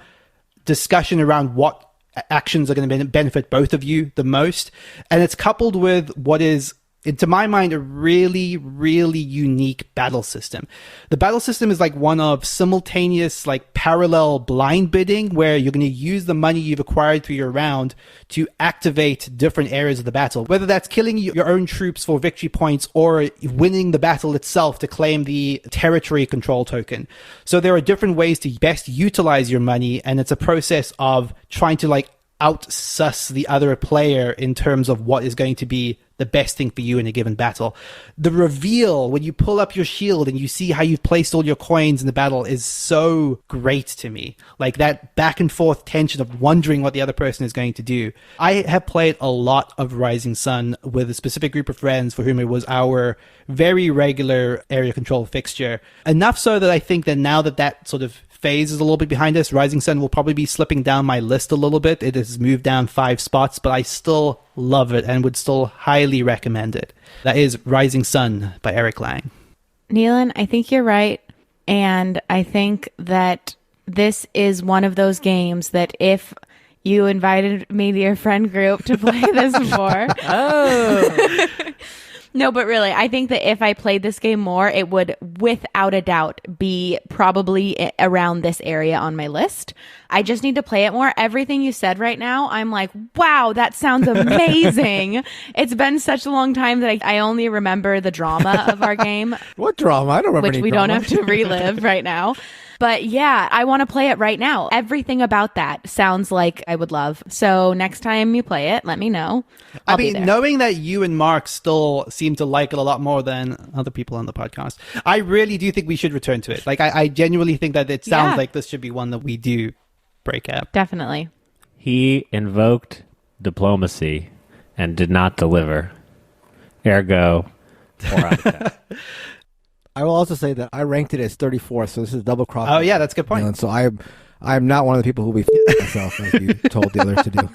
discussion around what actions are going to benefit both of you the most. And it's coupled with what is, to my mind, a really, really unique battle system. The battle system is like one of simultaneous, like parallel blind bidding, where you're going to use the money you've acquired through your round to activate different areas of the battle, whether that's killing your own troops for victory points or winning the battle itself to claim the territory control token. So there are different ways to best utilize your money, and it's a process of trying to like out-suss the other player in terms of what is going to be the best thing for you in a given battle. The reveal, when you pull up your shield and you see how you've placed all your coins in the battle, is so great to me. Like that back and forth tension of wondering what the other person is going to do. I have played a lot of Rising Sun with a specific group of friends for whom it was our very regular area control fixture. Enough so that I think that now that sort of phase is a little bit behind us, Rising Sun will probably be slipping down my list a little bit. It has moved down 5 spots, but I still love it and would still highly recommend it. That is Rising Sun by Eric Lang. Neilan, I think you're right. And I think that this is one of those games that if you invited me to your friend group to play this for... Oh! No, but really, I think that if I played this game more, it would, without a doubt, be probably around this area on my list. I just need to play it more. Everything you said right now, I'm like, wow, that sounds amazing. It's been such a long time that I only remember the drama of our game. What drama? I don't remember which any we drama. don't have to relive right now. But yeah, I want to play it right now. Everything about that sounds like I would love. So next time you play it, let me know. I mean, knowing that you and Mark still seem to like it a lot more than other people on the podcast, I really do think we should return to it. Like, I genuinely think that it sounds like this should be one that we do break out. Definitely. He invoked diplomacy and did not deliver. Ergo, 4 out of 10. I will also say that I ranked it as 34th, so this is double cross. Oh yeah, that's a good point. And so I'm not one of the people who will be myself, as you told the others to do.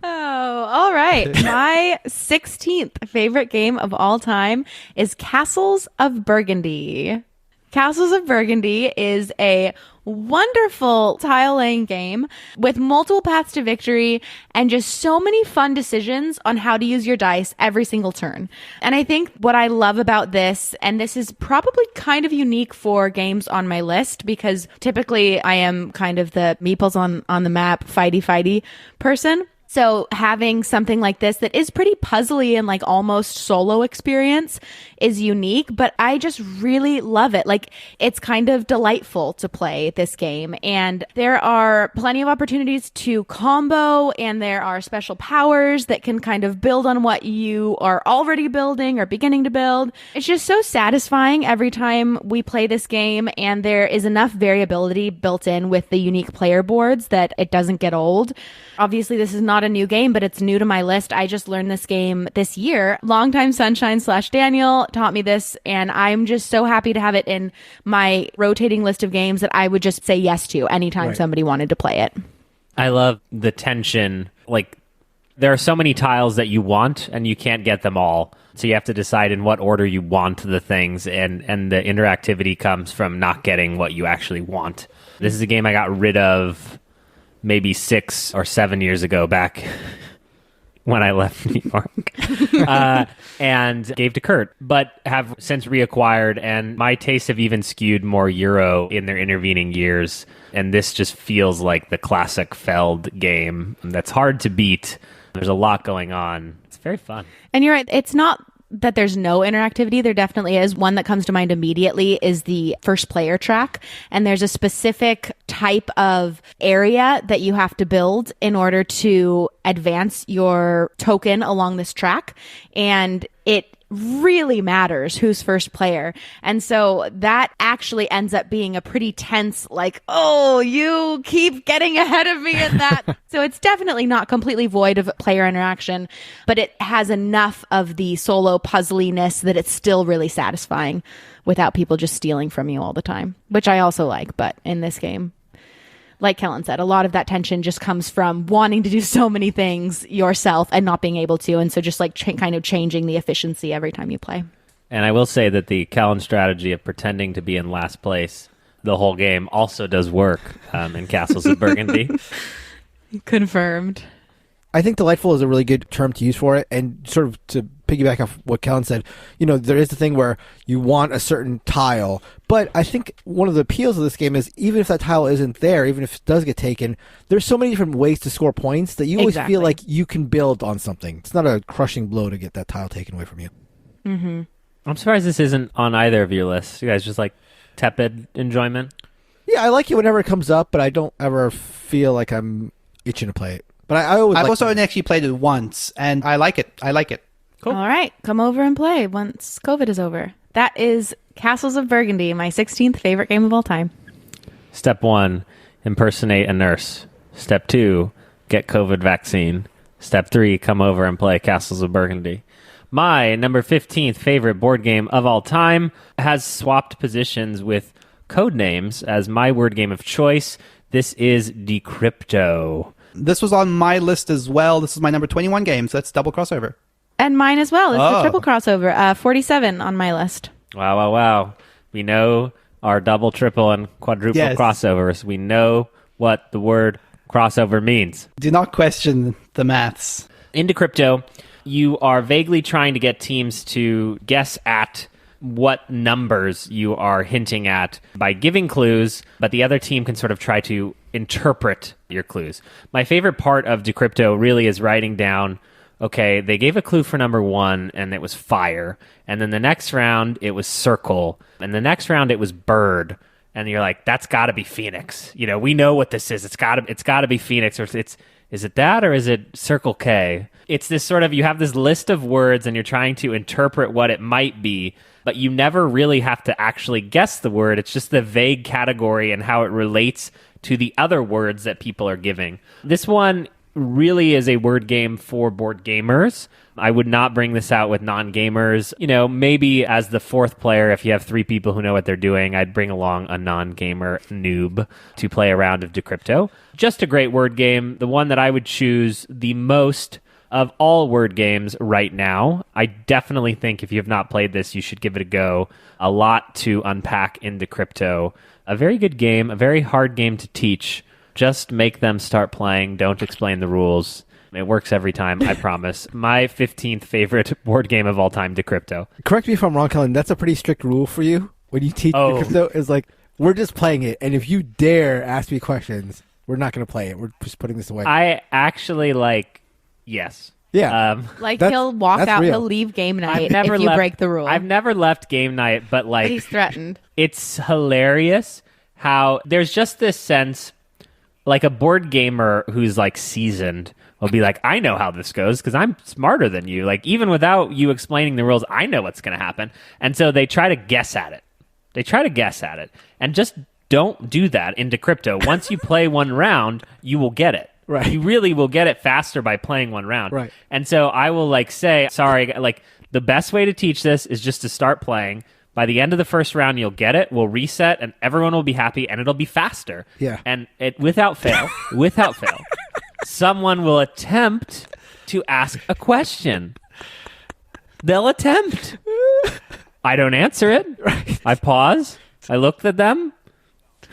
Oh, all right. My 16th favorite game of all time is Castles of Burgundy. Castles of Burgundy is a wonderful tile-laying game with multiple paths to victory and just so many fun decisions on how to use your dice every single turn. And I think what I love about this, and this is probably kind of unique for games on my list, because typically I am kind of the meeples on the map, fighty person. So having something like this that is pretty puzzly and like almost solo experience is unique, but I just really love it. Like, it's kind of delightful to play this game, and there are plenty of opportunities to combo, and there are special powers that can kind of build on what you are already building or beginning to build. It's just so satisfying every time we play this game, and there is enough variability built in with the unique player boards that it doesn't get old. Obviously, this is not a new game, but it's new to my list. I just learned this game this year. Longtime Sunshine / Daniel taught me this, and I'm just so happy to have it in my rotating list of games that I would just say yes to anytime somebody wanted to play it. I love the tension. Like, there are so many tiles that you want, and you can't get them all. So you have to decide in what order you want the things, and the interactivity comes from not getting what you actually want. This is a game I got rid of maybe 6 or 7 years ago, back when I left New York, and gave to Kurt, but have since reacquired, and my tastes have even skewed more Euro in their intervening years, and this just feels like the classic Feld game that's hard to beat. There's a lot going on. It's very fun. And you're right, it's not that there's no interactivity. There definitely is. One that comes to mind immediately is the first player track. And there's a specific type of area that you have to build in order to advance your token along this track. And it really matters who's first player. And so that actually ends up being a pretty tense, like, oh, you keep getting ahead of me in that. So it's definitely not completely void of player interaction, but it has enough of the solo puzzliness that it's still really satisfying without people just stealing from you all the time, which I also like. But in this game, like Kellen said, a lot of that tension just comes from wanting to do so many things yourself and not being able to. And so just like kind of changing the efficiency every time you play. And I will say that the Kellen strategy of pretending to be in last place the whole game also does work in Castles of Burgundy. Confirmed. I think delightful is a really good term to use for it. And sort of to piggyback off what Kellen said, you know, there is the thing where you want a certain tile, but I think one of the appeals of this game is even if that tile isn't there, even if it does get taken, there's so many different ways to score points that you always feel like you can build on something. It's not a crushing blow to get that tile taken away from you. Mm-hmm. I'm surprised this isn't on either of your lists. You guys just like tepid enjoyment? Yeah, I like it whenever it comes up, but I don't ever feel like I'm itching to play it. But I've also only actually played it once, and I like it. Cool. All right, come over and play once COVID is over. That is Castles of Burgundy, my 16th favorite game of all time. Step 1, impersonate a nurse. Step 2, get COVID vaccine. Step 3, come over and play Castles of Burgundy. My number 15th favorite board game of all time has swapped positions with Codenames as my word game of choice. This is Decrypto. This was on my list as well. This is my number 21 game, so that's double crossover. And mine as well. It's the triple crossover. 47 on my list. Wow. We know our double, triple, and quadruple crossovers. We know what the word crossover means. Do not question the maths. In Decrypto, you are vaguely trying to get teams to guess at what numbers you are hinting at by giving clues, but the other team can sort of try to interpret your clues. My favorite part of Decrypto really is writing down, okay, they gave a clue for number 1, and it was fire. And then the next round, it was circle. And the next round, it was bird. And you're like, that's got to be Phoenix. You know, we know what this is. It's got to be Phoenix. Or is it that, or is it Circle K? It's this sort of, you have this list of words, and you're trying to interpret what it might be. but you never really have to actually guess the word. It's just the vague category and how it relates to the other words that people are giving. This one really is a word game for board gamers. I would not bring this out with non-gamers. Maybe as the fourth player, if you have 3 people who know what they're doing, I'd bring along a non-gamer noob to play a round of Decrypto. Just a great word game. The one that I would choose the most of all word games right now. I definitely think if you have not played this, you should give it a go. A lot to unpack in Decrypto. A very good game, a very hard game to teach. Just make them start playing. Don't explain the rules. It works every time, I promise. My 15th favorite board game of all time, Decrypto. Correct me if I'm wrong, Kellen. That's a pretty strict rule for you when you teach Decrypto. Is like, we're just playing it, and if you dare ask me questions, we're not going to play it. We're just putting this away. I actually yes. Yeah. He'll walk out, real. he'll leave game night if you break the rule. I've never left game night, but he's threatened. It's hilarious how there's just this sense, like a board gamer who's seasoned will be like, I know how this goes because I'm smarter than you. Even without you explaining the rules, I know what's going to happen. And so they try to guess at it. And just don't do that in Decrypto. Once you play one round, you will get it. Right. You really will get it faster by playing one round. Right. And so I will say, sorry, the best way to teach this is just to start playing. By the end of the first round, you'll get it. We'll reset, and everyone will be happy, and it'll be faster. Yeah. And without fail, someone will attempt to ask a question. They'll attempt. I don't answer it. Right. I pause. I look at them,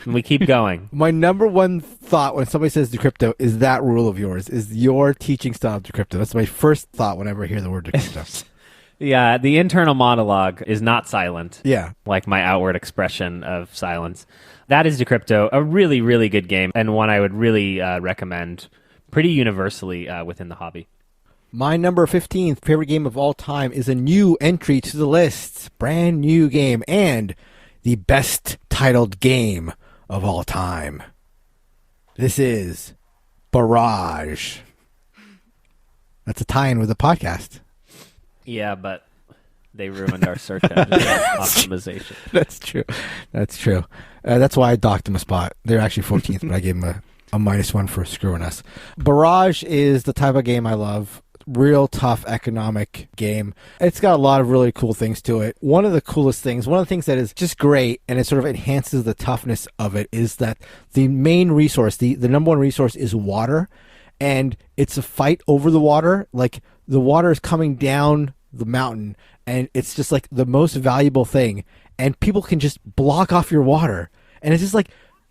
and we keep going. My number one thought when somebody says Decrypto is that rule of yours, is your teaching style of Decrypto. That's my first thought whenever I hear the word Decrypto. Yeah, the internal monologue is not silent. Yeah. Like my outward expression of silence. That is Decrypto, a really, really good game, and one I would really recommend pretty universally within the hobby. My number 15th favorite game of all time is a new entry to the list. Brand new game, and the best titled game of all time. This is Barrage. That's a tie-in with the podcast. Yeah, but they ruined our search engine optimization. That's true. That's why I docked them a spot. They're actually 14th, but I gave them a -1 for screwing us. Barrage is the type of game I love. Real tough economic game. It's got a lot of really cool things to it. One of the things that is just great, and it sort of enhances the toughness of it, is that the main resource, the number one resource, is water, and it's a fight over the water. The water is coming down the mountain, and it's just the most valuable thing, and people can just block off your water, and it's just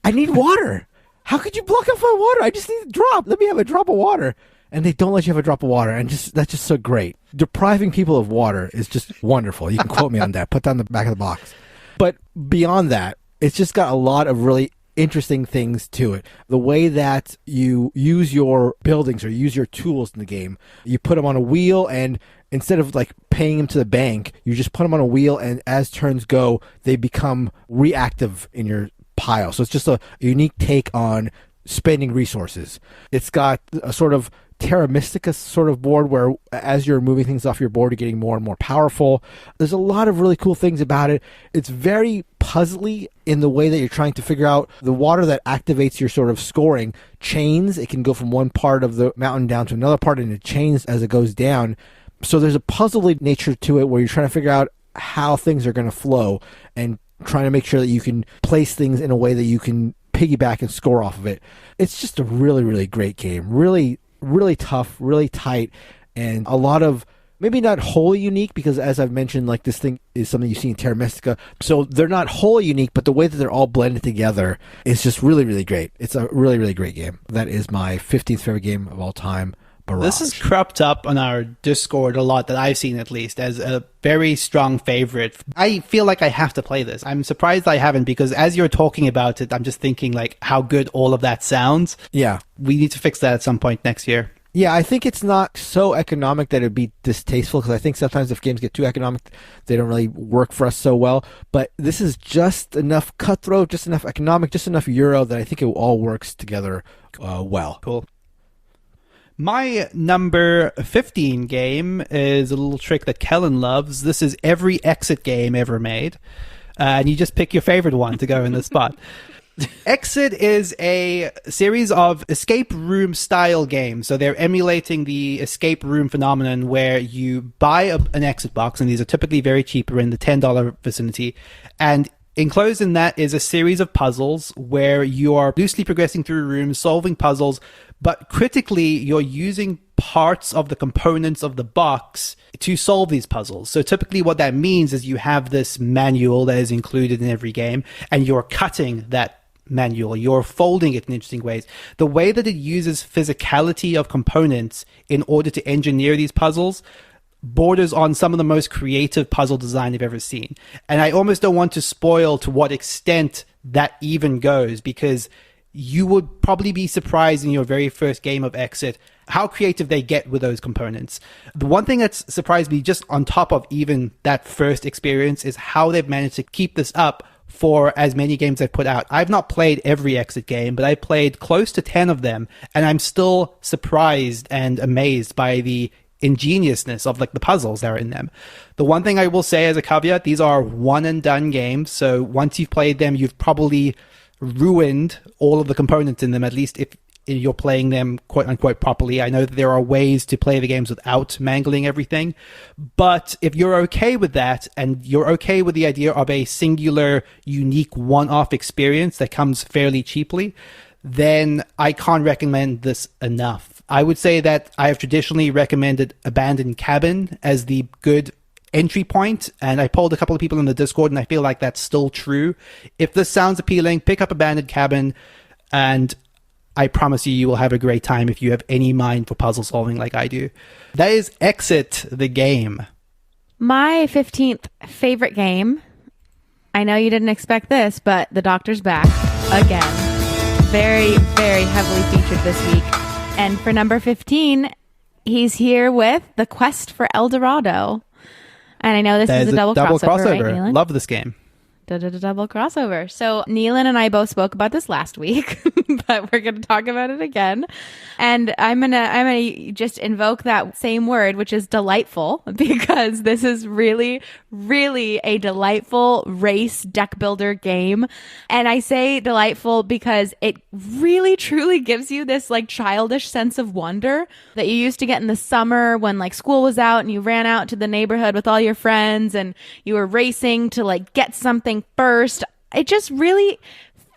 I need water. How could you block off my water? I just need a drop. Let me have a drop of water. And they don't let you have a drop of water, and that's just so great. Depriving people of water is just wonderful. You can quote me on that. Put that on the back of the box. But beyond that, it's just got a lot of really interesting things to it. The way that you use your buildings or use your tools in the game, you put them on a wheel, and instead of paying them to the bank, you just put them on a wheel, and as turns go, they become reactive in your pile. So it's just a unique take on spending resources. It's got a sort of Terra Mystica sort of board where as you're moving things off your board, you're getting more and more powerful. There's a lot of really cool things about it. It's very puzzly in the way that you're trying to figure out the water that activates your sort of scoring chains. It can go from one part of the mountain down to another part, and it chains as it goes down. So there's a puzzly nature to it where you're trying to figure out how things are going to flow and trying to make sure that you can place things in a way that you can piggyback and score off of it. It's just a really, really great game. Really, really tough, really tight, and a lot of, maybe not wholly unique, because as I've mentioned, this thing is something you see in Terra Mystica. So they're not wholly unique, but the way that they're all blended together is just really, really great. It's a really, really great game. That is my 15th favorite game of all time. Barrage. This has cropped up on our Discord a lot, that I've seen at least, as a very strong favorite. I feel like I have to play this. I'm surprised I haven't, because as you're talking about it, I'm just thinking how good all of that sounds. Yeah. We need to fix that at some point next year. Yeah, I think it's not so economic that it'd be distasteful, because I think sometimes if games get too economic, they don't really work for us so well. But this is just enough cutthroat, just enough economic, just enough Euro that I think it all works together well. Cool. My number 15 game is a little trick that Kellen loves. This is every exit game ever made. And you just pick your favorite one to go in the spot. Exit is a series of escape room style games. So they're emulating the escape room phenomenon where you buy an exit box, and these are typically very cheap, in the $10 vicinity. And enclosed in that is a series of puzzles where you are loosely progressing through rooms, solving puzzles, but critically, you're using parts of the components of the box to solve these puzzles. So typically what that means is you have this manual that is included in every game, and you're cutting that manual. You're folding it in interesting ways. The way that it uses physicality of components in order to engineer these puzzles borders on some of the most creative puzzle design I've ever seen. And I almost don't want to spoil to what extent that even goes, because you would probably be surprised in your very first game of Exit how creative they get with those components. The one thing that's surprised me just on top of even that first experience is how they've managed to keep this up for as many games they've put out. I've not played every Exit game, but I played close to 10 of them, and I'm still surprised and amazed by the ingeniousness of like the puzzles that are in them. The one thing I will say as a caveat, these are one and done games. So once you've played them, you've probably ruined all of the components in them, at least if you're playing them quote unquote properly. I know that there are ways to play the games without mangling everything, but if you're okay with that and you're okay with the idea of a singular, unique one-off experience that comes fairly cheaply, then I can't recommend this enough. I would say that I have traditionally recommended Abandoned Cabin as the good entry point, and I polled a couple of people in the Discord, and I feel like that's still true. If this sounds appealing, pick up Abandoned Cabin, and I promise you will have a great time if you have any mind for puzzle solving like I do. That is Exit the game. My 15th favorite game, I know you didn't expect this, but The Doctor's back again. Very, very heavily featured this week. And for number 15, he's here with The Quest for El Dorado. And I know this is a double crossover, right, Neilan? Love this game. Double crossover. So Neilan and I both spoke about this last week, but we're going to talk about it again. And I'm gonna just invoke that same word, which is delightful, because this is really, really a delightful race deck builder game. And I say delightful because it really, truly gives you this like childish sense of wonder that you used to get in the summer when like school was out and you ran out to the neighborhood with all your friends and you were racing to like get something first. It just really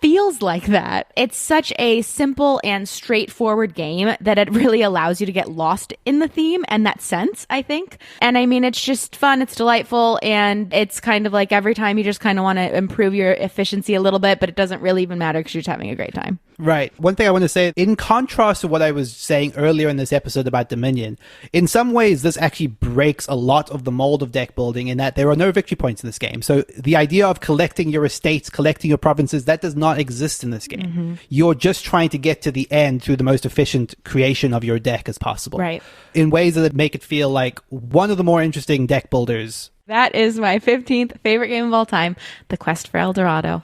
feels like that. It's such a simple and straightforward game that it really allows you to get lost in the theme and that sense, I think. And I mean, it's just fun. It's delightful. And it's kind of like every time you just kind of want to improve your efficiency a little bit, but it doesn't really even matter because you're just having a great time. Right. One thing I want to say, in contrast to what I was saying earlier in this episode about Dominion, in some ways, this actually breaks a lot of the mold of deck building in that there are no victory points in this game. So the idea of collecting your estates, collecting your provinces, that does not exist in this game. Mm-hmm. You're just trying to get to the end through the most efficient creation of your deck as possible. Right. In ways that make it feel like one of the more interesting deck builders. That is my 15th favorite game of all time, The Quest for El Dorado.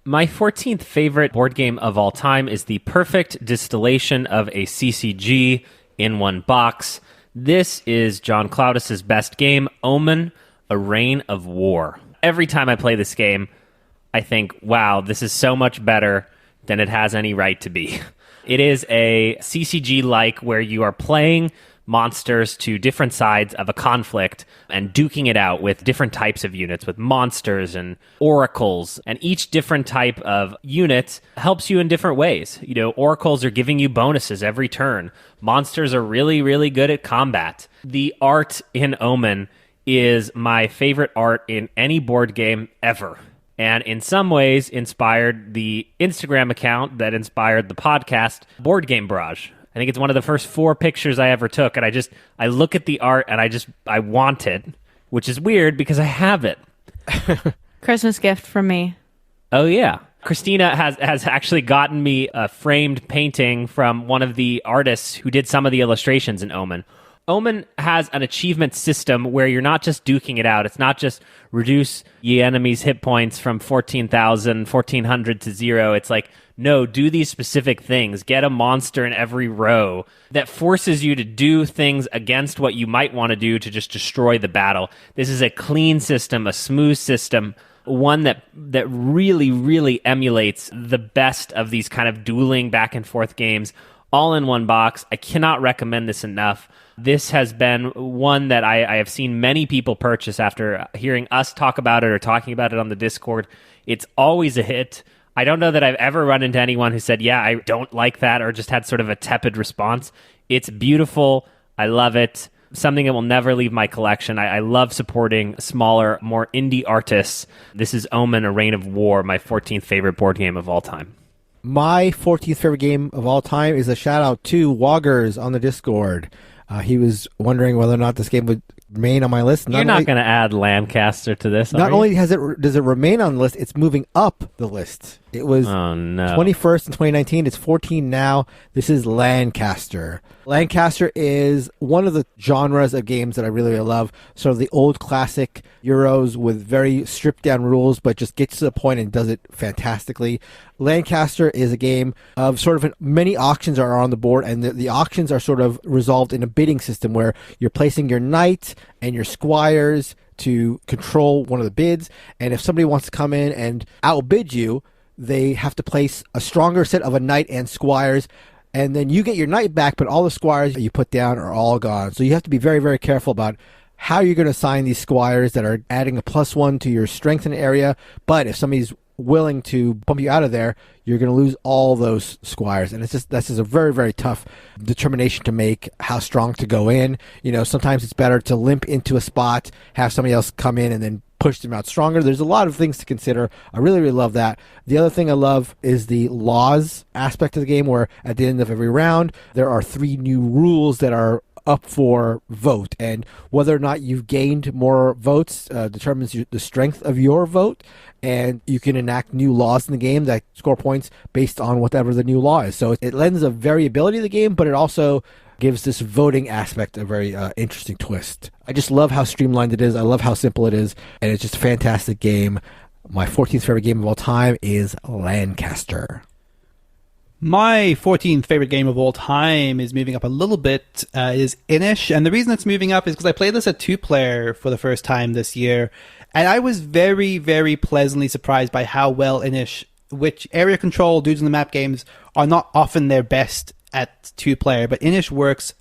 My 14th favorite board game of all time is the perfect distillation of a CCG in one box. This is John Cloudis's best game, Omen, A Reign of War. Every time I play this game, I think, wow, this is so much better than it has any right to be. It is a CCG-like where you are playing monsters to different sides of a conflict and duking it out with different types of units, with monsters and oracles, and each different type of unit helps you in different ways. You know, oracles are giving you bonuses every turn. Monsters are really, really good at combat. The art in Omen is my favorite art in any board game ever, and in some ways inspired the Instagram account that inspired the podcast, Board Game Barrage. I think it's one of the first 4 pictures I ever took, and I look at the art and I want it, which is weird because I have it. Christmas gift from me. Oh yeah. Christina has actually gotten me a framed painting from one of the artists who did some of the illustrations in Omen. Omen has an achievement system where you're not just duking it out. It's not just reduce ye enemy's hit points from 1400 to 0. It's like, no, do these specific things. Get a monster in every row that forces you to do things against what you might want to do to just destroy the battle. This is a clean system, a smooth system, one that really, really emulates the best of these kind of dueling back and forth games all in one box. I cannot recommend this enough. This has been one that I have seen many people purchase after hearing us talk about it or talking about it on the Discord. It's always a hit. I don't know that I've ever run into anyone who said, yeah, I don't like that, or just had sort of a tepid response. It's beautiful. I love it. Something that will never leave my collection. I love supporting smaller, more indie artists. This is Omen, A Reign of War, my 14th favorite board game of all time. My 14th favorite game of all time is a shout out to Woggers on the Discord. He was wondering whether or not this game would remain on my list. You're not going to add Lancaster to this, Not only does it remain on the list, it's moving up the list. It was 21st in 2019. It's 14 now. This is Lancaster. Lancaster is one of the genres of games that I really, really love. Sort of the old classic Euros with very stripped down rules, but just gets to the point and does it fantastically. Lancaster is a game of sort of many auctions are on the board, and the auctions are sort of resolved in a bidding system where you're placing your knight and your squires to control one of the bids. And if somebody wants to come in and outbid you, they have to place a stronger set of a knight and squires, and then you get your knight back, but all the squires you put down are all gone. So you have to be very, very careful about how you're going to assign these squires that are adding a +1 to your strength in the area. But if somebody's willing to bump you out of there, you're going to lose all those squires. And that's just a very, very tough determination to make, how strong to go in. You know, sometimes it's better to limp into a spot, have somebody else come in, and then push them out stronger. There's a lot of things to consider. I really, really love that. The other thing I love is the laws aspect of the game, where at the end of every round, there are 3 new rules that are up for vote, and whether or not you've gained more votes determines the strength of your vote, and you can enact new laws in the game that score points based on whatever the new law is. So it lends a variability to the game, but it also gives this voting aspect a very interesting twist. I just love how streamlined it is. I love how simple it is, and it's just a fantastic game. My 14th favorite game of all time is Lancaster. My 14th favorite game of all time is moving up a little bit, is Ingenious. And the reason it's moving up is because I played this at 2-player for the first time this year. And I was very, very pleasantly surprised by how well Ingenious, which area control dudes in the map games are not often their best at 2-player, but Ingenious works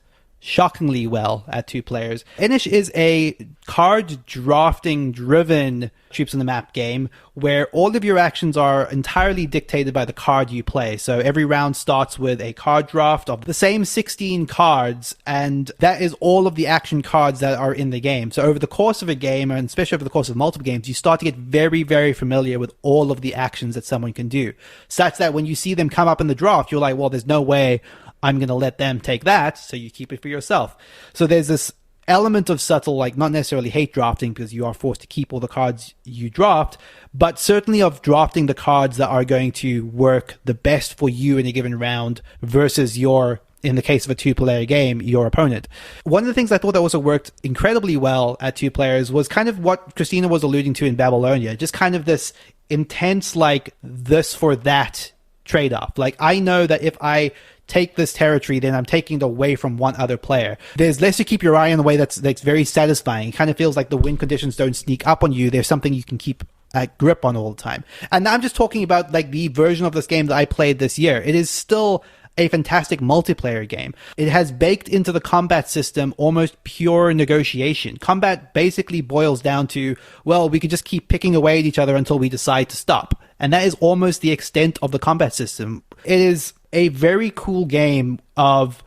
shockingly well at 2 players. Ingenious is a card drafting driven troops in the map game where all of your actions are entirely dictated by the card you play. So every round starts with a card draft of the same 16 cards, and that is all of the action cards that are in the game. So over the course of a game, and especially over the course of multiple games, you start to get very, very familiar with all of the actions that someone can do, such that when you see them come up in the draft, you're like, well, there's no way I'm going to let them take that, so you keep it for yourself. So there's this element of subtle, like, not necessarily hate drafting, because you are forced to keep all the cards you draft, but certainly of drafting the cards that are going to work the best for you in a given round versus your, in the case of a 2-player game, your opponent. One of the things I thought that also worked incredibly well at 2 players was kind of what Christina was alluding to in Babylonia, just kind of this intense, like, this for that trade-off. Like, I know that if I take this territory, then I'm taking it away from one other player. There's less to keep your eye on the way that's very satisfying. It kind of feels like the win conditions don't sneak up on you. There's something you can keep a grip on all the time. And I'm just talking about like the version of this game that I played this year. It is still a fantastic multiplayer game. It has baked into the combat system almost pure negotiation. Combat basically boils down to, well, we can just keep picking away at each other until we decide to stop. And that is almost the extent of the combat system. It is a very cool game of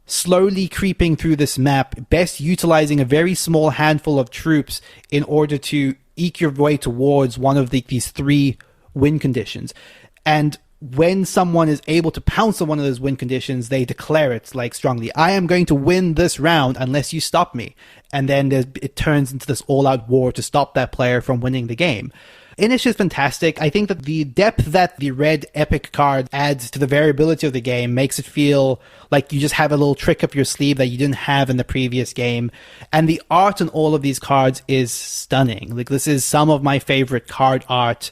slowly creeping through this map, best utilizing a very small handful of troops in order to eke your way towards one of these 3 win conditions. And when someone is able to pounce on one of those win conditions, they declare it like strongly, I am going to win this round unless you stop me. And then it turns into this all-out war to stop that player from winning the game. Inish is fantastic. I think that the depth that the red epic card adds to the variability of the game makes it feel like you just have a little trick up your sleeve that you didn't have in the previous game. And the art on all of these cards is stunning. Like, this is some of my favorite card art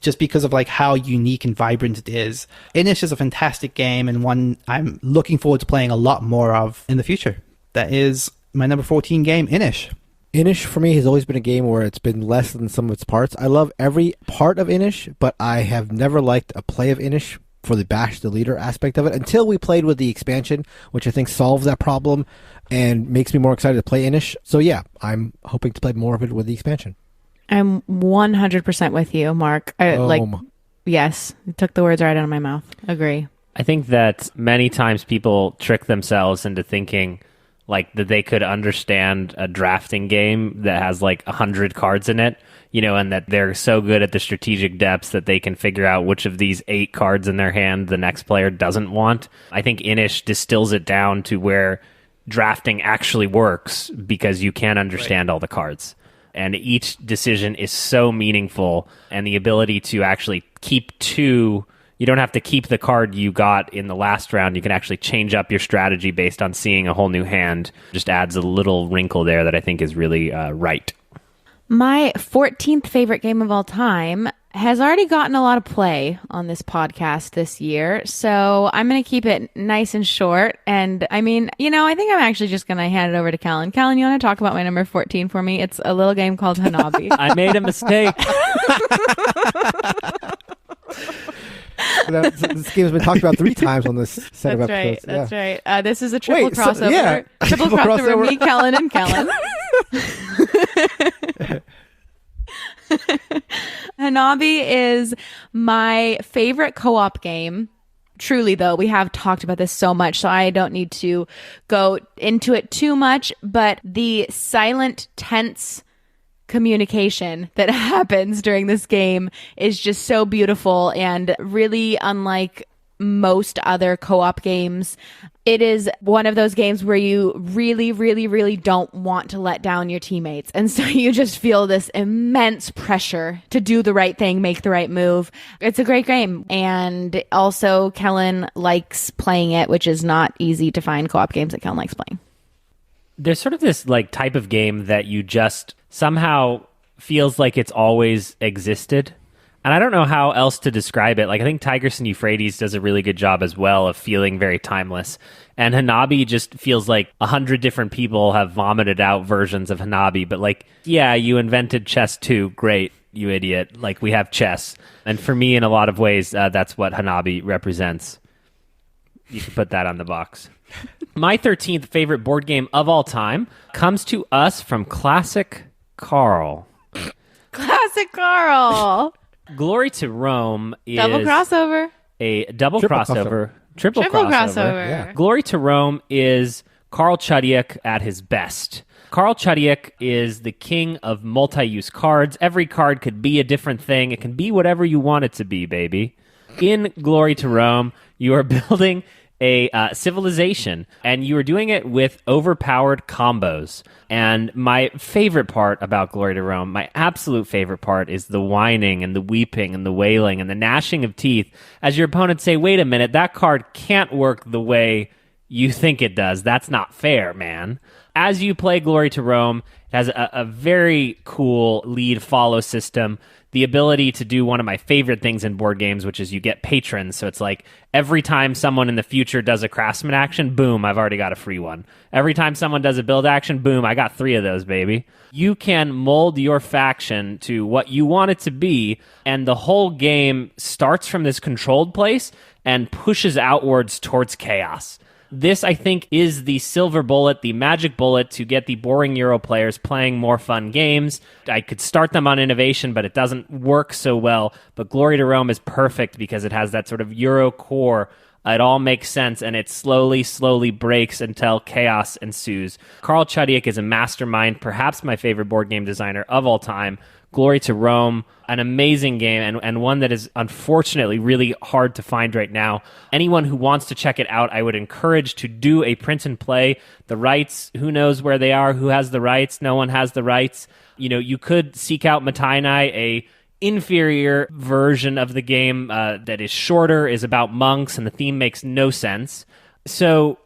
just because of like how unique and vibrant it is. Inish is a fantastic game and one I'm looking forward to playing a lot more of in the future. That is my number 14 game, Inish. Inish for me has always been a game where it's been less than some of its parts. I love every part of Inish, but I have never liked a play of Inish for the Bash the Leader aspect of it until we played with the expansion, which I think solves that problem and makes me more excited to play Inish. So yeah, I'm hoping to play more of it with the expansion. I'm 100% with you, Mark. Yes, you took the words right out of my mouth. Agree. I think that many times people trick themselves into thinking like that they could understand a drafting game that has like 100 cards in it, and that they're so good at the strategic depths that they can figure out which of these 8 cards in their hand the next player doesn't want. I think Inish distills it down to where drafting actually works because you can understand all the cards. And each decision is so meaningful, and the ability to actually keep 2, you don't have to keep the card you got in the last round. You can actually change up your strategy based on seeing a whole new hand. Just adds a little wrinkle there that I think is really right. My 14th favorite game of all time has already gotten a lot of play on this podcast this year, so I'm going to keep it nice and short. And I mean, I think I'm actually just going to hand it over to Kellen. Kellen, you want to talk about my number 14 for me? It's a little game called Hanabi. I made a mistake. This game has been talked about 3 times on this set of episodes. That's right. This is a triple crossover. Triple crossover. Me, Kellen, and Kellen. Hanabi is my favorite co-op game. Truly, though, we have talked about this so much, so I don't need to go into it too much, but the silent, tense communication that happens during this game is just so beautiful and really unlike most other co-op games. It is one of those games where you really, really, really don't want to let down your teammates. And so you just feel this immense pressure to do the right thing, make the right move. It's a great game. And also Kellen likes playing it, which is not easy to find co-op games that Kellen likes playing. There's sort of this like type of game that you just somehow feels like it's always existed. And I don't know how else to describe it. Like, I think Tigris and Euphrates does a really good job as well of feeling very timeless. And Hanabi just feels like 100 different people have vomited out versions of Hanabi. But like, yeah, you invented chess too. Great, you idiot. Like, we have chess. And for me, in a lot of ways, that's what Hanabi represents. You can put that on the box. My 13th favorite board game of all time comes to us from Classic Carl. Classic Carl! Glory to Rome is double crossover. A double crossover. Triple crossover. Yeah. Glory to Rome is Karl Chudyk at his best. Karl Chudyk is the king of multi-use cards. Every card could be a different thing. It can be whatever you want it to be, baby. In Glory to Rome, you are building a civilization, and you are doing it with overpowered combos. And my favorite part about Glory to Rome, my absolute favorite part, is the whining and the weeping and the wailing and the gnashing of teeth as your opponents say, wait a minute, that card can't work the way you think it does. That's not fair, man. As you play Glory to Rome, it has a very cool lead-follow system. The ability to do one of my favorite things in board games, which is you get patrons. So it's like every time someone in the future does a craftsman action, boom, I've already got a free one. Every time someone does a build action, boom, I got 3 of those, baby. You can mold your faction to what you want it to be, and the whole game starts from this controlled place and pushes outwards towards chaos. This, I think, is the silver bullet, the magic bullet to get the boring Euro players playing more fun games. I could start them on innovation, but it doesn't work so well. But Glory to Rome is perfect because it has that sort of Euro core. It all makes sense, and it slowly breaks until chaos ensues. Karl Chudyk is a mastermind, perhaps my favorite board game designer of all time. Glory to Rome, an amazing game, and one that is unfortunately really hard to find right now. Anyone who wants to check it out, I would encourage to do a print and play. The rights, who knows where they are, who has the rights? No one has the rights. You could seek out Matainai, a inferior version of the game that is shorter, is about monks, and the theme makes no sense. So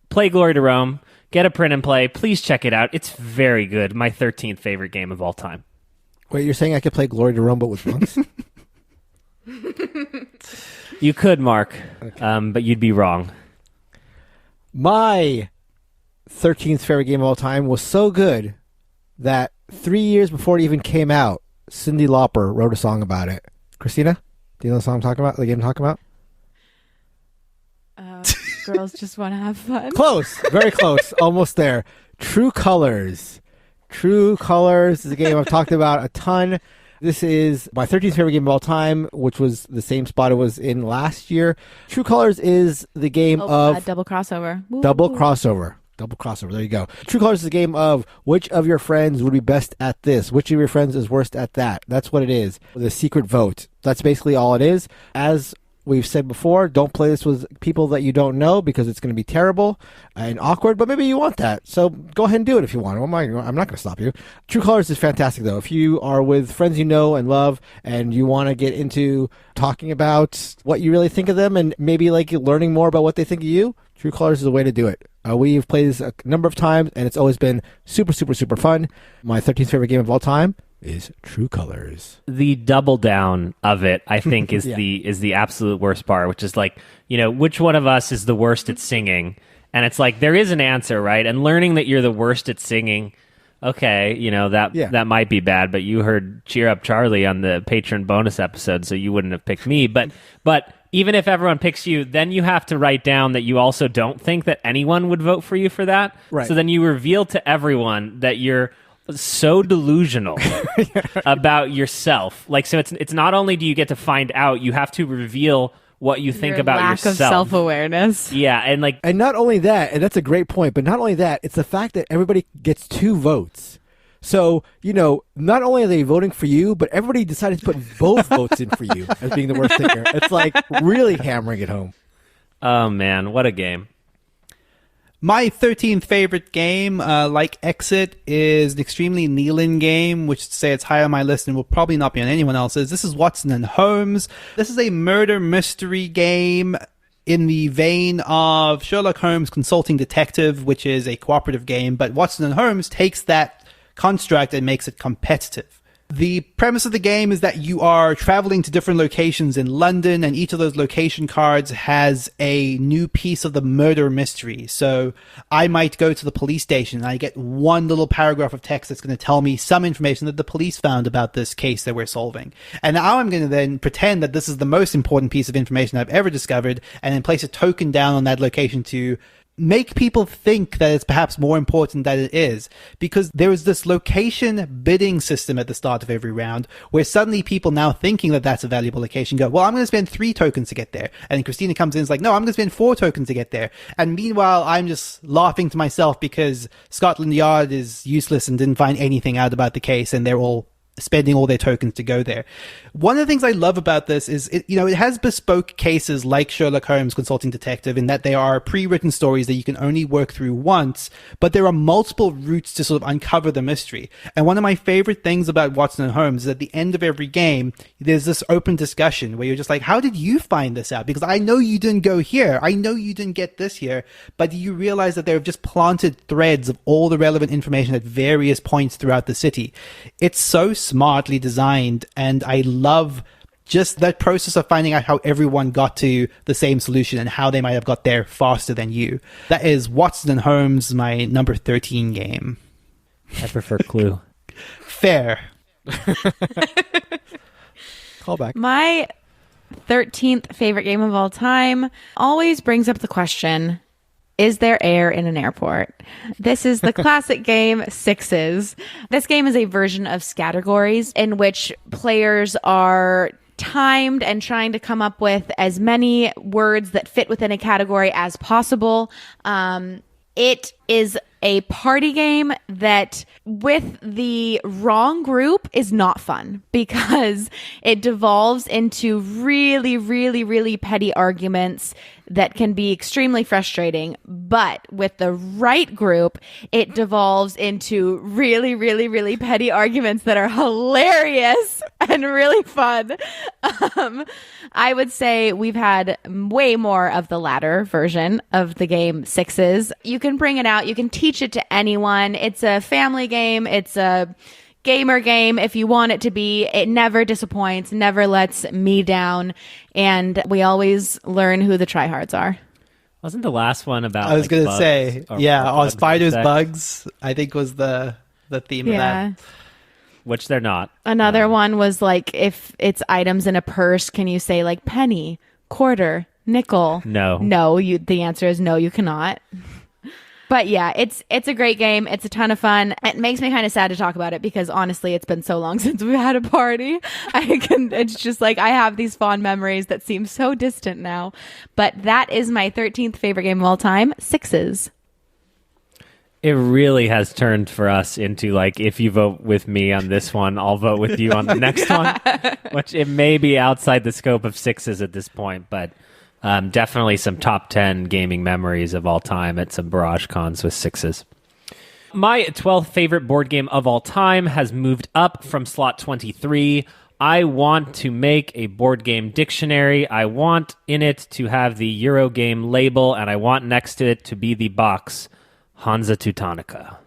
play Glory to Rome, get a print and play. Please check it out. It's very good. My 13th favorite game of all time. Wait, you're saying I could play Glory to Rome but with monks? You could, Mark, but you'd be wrong. My 13th favorite game of all time was so good that 3 years before it even came out, Cyndi Lauper wrote a song about it. Christina, do you know the song I'm talking about? The game I'm talking about? Girls Just Want to Have Fun. Close. Very close. Almost there. True Colors. True Colors is a game I've talked about a ton. This is my 13th favorite game of all time, which was the same spot it was in last year. True Colors is the game of... double crossover. Double crossover. Double crossover. There you go. True Colors is a game of which of your friends would be best at this? Which of your friends is worst at that? That's what it is. The secret vote. That's basically all it is. As we've said before, don't play this with people that you don't know because it's going to be terrible and awkward, but maybe you want that. So go ahead and do it if you want. I'm not going to stop you. True Colors is fantastic, though. If you are with friends you know and love and you want to get into talking about what you really think of them and maybe like learning more about what they think of you, True Colors is the way to do it. We've played this a number of times, and it's always been super, super, super fun. My 13th favorite game of all time is True Colors. The double down of it, I think, is Yeah. the absolute worst part, which is like, which one of us is the worst at singing? And it's like, there is an answer, right? And learning that you're the worst at singing, okay, that might be bad, but you heard Cheer Up Charlie on the patron bonus episode, so you wouldn't have picked me. But even if everyone picks you, then you have to write down that you also don't think that anyone would vote for you for that. Right. So then you reveal to everyone that you're so delusional about yourself. Like, so it's not only do you get to find out, you have to reveal what you think Your about lack yourself. of self-awareness. Yeah, and not only that, and that's a great point, but not only that, it's the fact that everybody gets 2 votes. So, not only are they voting for you, but everybody decided to put both votes in for you as being the worst singer. It's like really hammering it home. oh man, what a game. My 13th favorite game, like Exit, is an extremely Neilan game, which is to say it's high on my list and will probably not be on anyone else's. This is Watson and Holmes. This is a murder mystery game in the vein of Sherlock Holmes Consulting Detective, which is a cooperative game, but Watson and Holmes takes that construct and makes it competitive. The premise of the game is that you are traveling to different locations in London, and each of those location cards has a new piece of the murder mystery. So I might go to the police station and I get one little paragraph of text that's going to tell me some information that the police found about this case that we're solving. And now I'm going to then pretend that this is the most important piece of information I've ever discovered, and then place a token down on that location to make people think that it's perhaps more important than it is, because there is this location bidding system at the start of every round where suddenly people now thinking that that's a valuable location go, well, I'm going to spend 3 tokens to get there. And Christina comes in and is like, no, I'm going to spend 4 tokens to get there. And meanwhile, I'm just laughing to myself because Scotland Yard is useless and didn't find anything out about the case, and they're all spending all their tokens to go there. One of the things I love about this is it has bespoke cases like Sherlock Holmes Consulting Detective, in that they are pre-written stories that you can only work through once, but there are multiple routes to sort of uncover the mystery. And one of my favorite things about Watson and Holmes is at the end of every game, there's this open discussion where you're just like, how did you find this out? Because I know you didn't go here. I know you didn't get this here, but you realize that they've just planted threads of all the relevant information at various points throughout the city. It's so smartly designed, and I love just that process of finding out how everyone got to the same solution and how they might have got there faster than you. That is Watson and Holmes, my number 13 game. I prefer Clue. Fair. Call back. My 13th favorite game of all time always brings up the question, is there air in an airport? This is the classic game Sixes. This game is a version of Scattergories in which players are timed and trying to come up with as many words that fit within a category as possible. It is a party game that with the wrong group is not fun, because it devolves into really, really, really petty arguments that can be extremely frustrating. But with the right group, it devolves into really, really, really petty arguments that are hilarious and really fun. I would say we've had way more of the latter version of the game, Sixes. You can bring it out. You can teach it to anyone. It's a family game. It's a gamer game if you want it to be. It never disappoints, never lets me down, and we always learn who the tryhards are. Wasn't the last one about? I was going to say, bugs, spiders, bugs. I think was the theme of that. Which they're not. Another one was like, if it's items in a purse, can you say like penny, quarter, nickel? No. The answer is no, you cannot. But yeah, it's a great game. It's a ton of fun. It makes me kind of sad to talk about it because honestly, it's been so long since we've had a party. It's just like I have these fond memories that seem so distant now. But that is my 13th favorite game of all time, Sixes. It really has turned for us into like, if you vote with me on this one, I'll vote with you on the next one, which it may be outside the scope of Sixes at this point, but definitely some top 10 gaming memories of all time at some Barrage Cons with Sixes. My 12th favorite board game of all time has moved up from slot 23. I want to make a board game dictionary. I want in it to have the Eurogame label, and I want next to it to be the box Hansa Teutonica.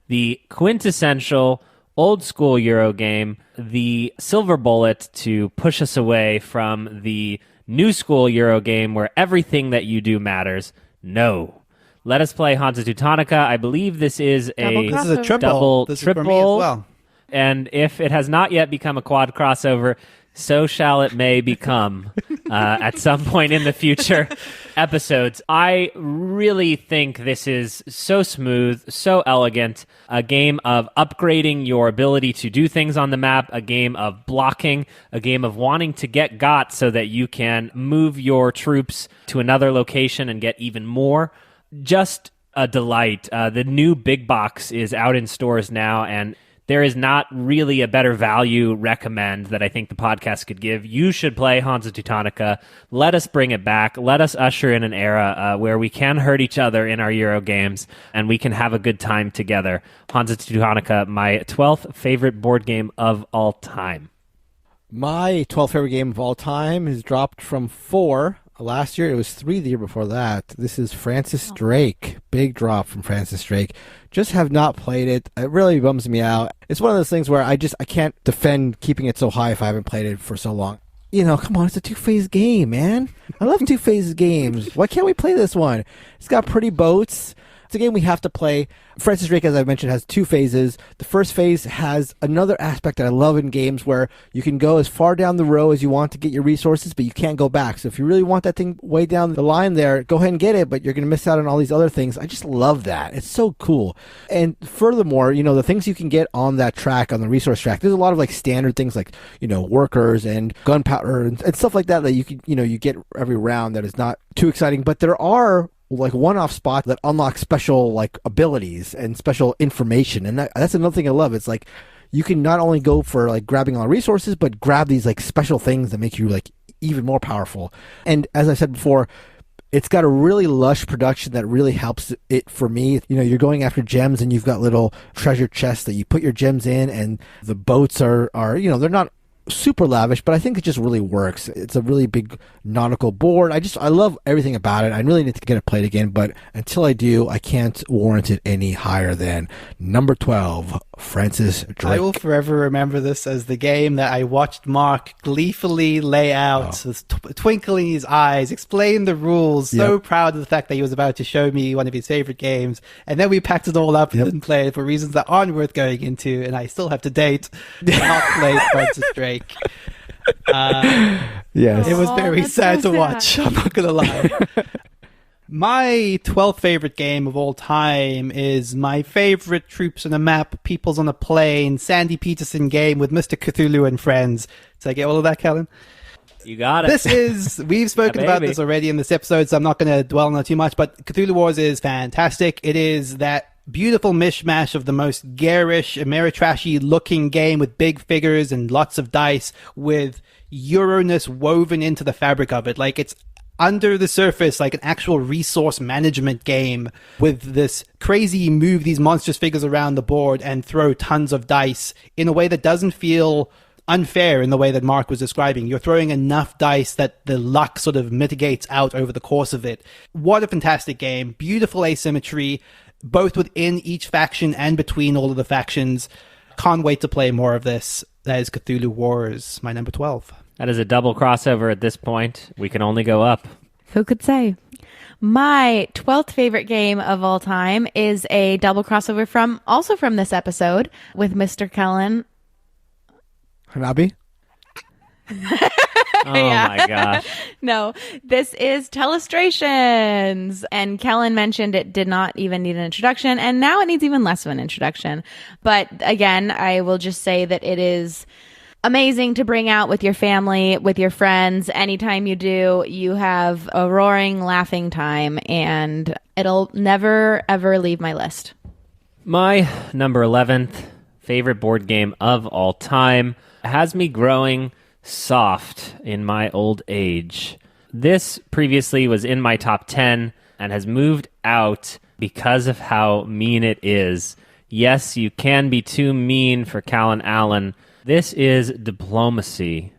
The quintessential old-school Euro game, the silver bullet to push us away from the new-school Euro game where everything that you do matters. No. Let us play Hansa Teutonica. I believe this is a triple. This is for me as well. And if it has not yet become a quad crossover, so shall it may become at some point in the future episodes. I really think this is so smooth, so elegant, a game of upgrading your ability to do things on the map, a game of blocking, a game of wanting to get got so that you can move your troops to another location and get even more. Just a delight. The new big box is out in stores now, and there is not really a better value recommend that I think the podcast could give. You should play Hansa Teutonica. Let us bring it back. Let us usher in an era where we can hurt each other in our Euro games and we can have a good time together. Hansa Teutonica, my 12th favorite board game of all time. My 12th favorite game of all time has dropped from 4. Last year, it was 3 the year before that. This is Francis Drake. Big drop from Francis Drake. Just have not played it. It really bums me out. It's one of those things where I can't defend keeping it so high if I haven't played it for so long. Come on, it's a two-phase game, man. I love two-phase games. Why can't we play this one? It's got pretty boats. It's a game we have to play. Francis Drake, as I mentioned, has 2 phases. The first phase has another aspect that I love in games where you can go as far down the row as you want to get your resources, but you can't go back. So if you really want that thing way down the line there, go ahead and get it, but you're going to miss out on all these other things. I just love that. It's so cool. And furthermore, the things you can get on that track, on the resource track, there's a lot of like standard things like, workers and gunpowder and stuff like that you can, you get every round that is not too exciting, but there are like one-off spots that unlock special like abilities and special information, and that's another thing I love. It's like you can not only go for like grabbing all resources, but grab these like special things that make you like even more powerful. And as I said before, it's got a really lush production that really helps it for me. You're going after gems and you've got little treasure chests that you put your gems in, and the boats are they're not super lavish, but I think it just really works. It's a really big nautical board. I love everything about it. I really need to get it played again, but until I do, I can't warrant it any higher than number 12, Francis Drake. I will forever remember this as the game that I watched Mark gleefully lay out, with twinkling his eyes, explain the rules, so proud of the fact that he was about to show me one of his favorite games, and then we packed it all up and didn't play it for reasons that aren't worth going into, and I still have to date not play Francis Drake. Yes. It was very sad to watch. I'm not going to lie. My 12th favorite game of all time is my favorite Troops on a Map, Peoples on a Plane, Sandy Peterson game with Mr. Cthulhu and friends. Did I get all of that, Kellen? You got it. We've spoken about this already in this episode, so I'm not going to dwell on it too much, but Cthulhu Wars is fantastic. It is that beautiful mishmash of the most garish, Ameritrashy looking game with big figures and lots of dice with Euro-ness woven into the fabric of it. Like, it's under the surface like an actual resource management game with this crazy move these monstrous figures around the board and throw tons of dice in a way that doesn't feel unfair in the way that Mark was describing. You're throwing enough dice that the luck sort of mitigates out over the course of it. What a fantastic game. Beautiful asymmetry, both within each faction and between all of the factions. Can't wait to play more of this. That is Cthulhu Wars, my number 12. That is a double crossover at this point. We can only go up. Who could say? My 12th favorite game of all time is a double crossover from this episode with Mr. Kellen. Hanabi? My gosh. No, this is Telestrations. And Kellen mentioned it did not even need an introduction, and now it needs even less of an introduction. But again, I will just say that it is amazing to bring out with your family, with your friends. Anytime you do, you have a roaring, laughing time, and it'll never, ever leave my list. My number 11th favorite board game of all time has me growing soft in my old age. This previously was in my top 10 and has moved out because of how mean it is. Yes, you can be too mean for Callan Allen. This is Diplomacy.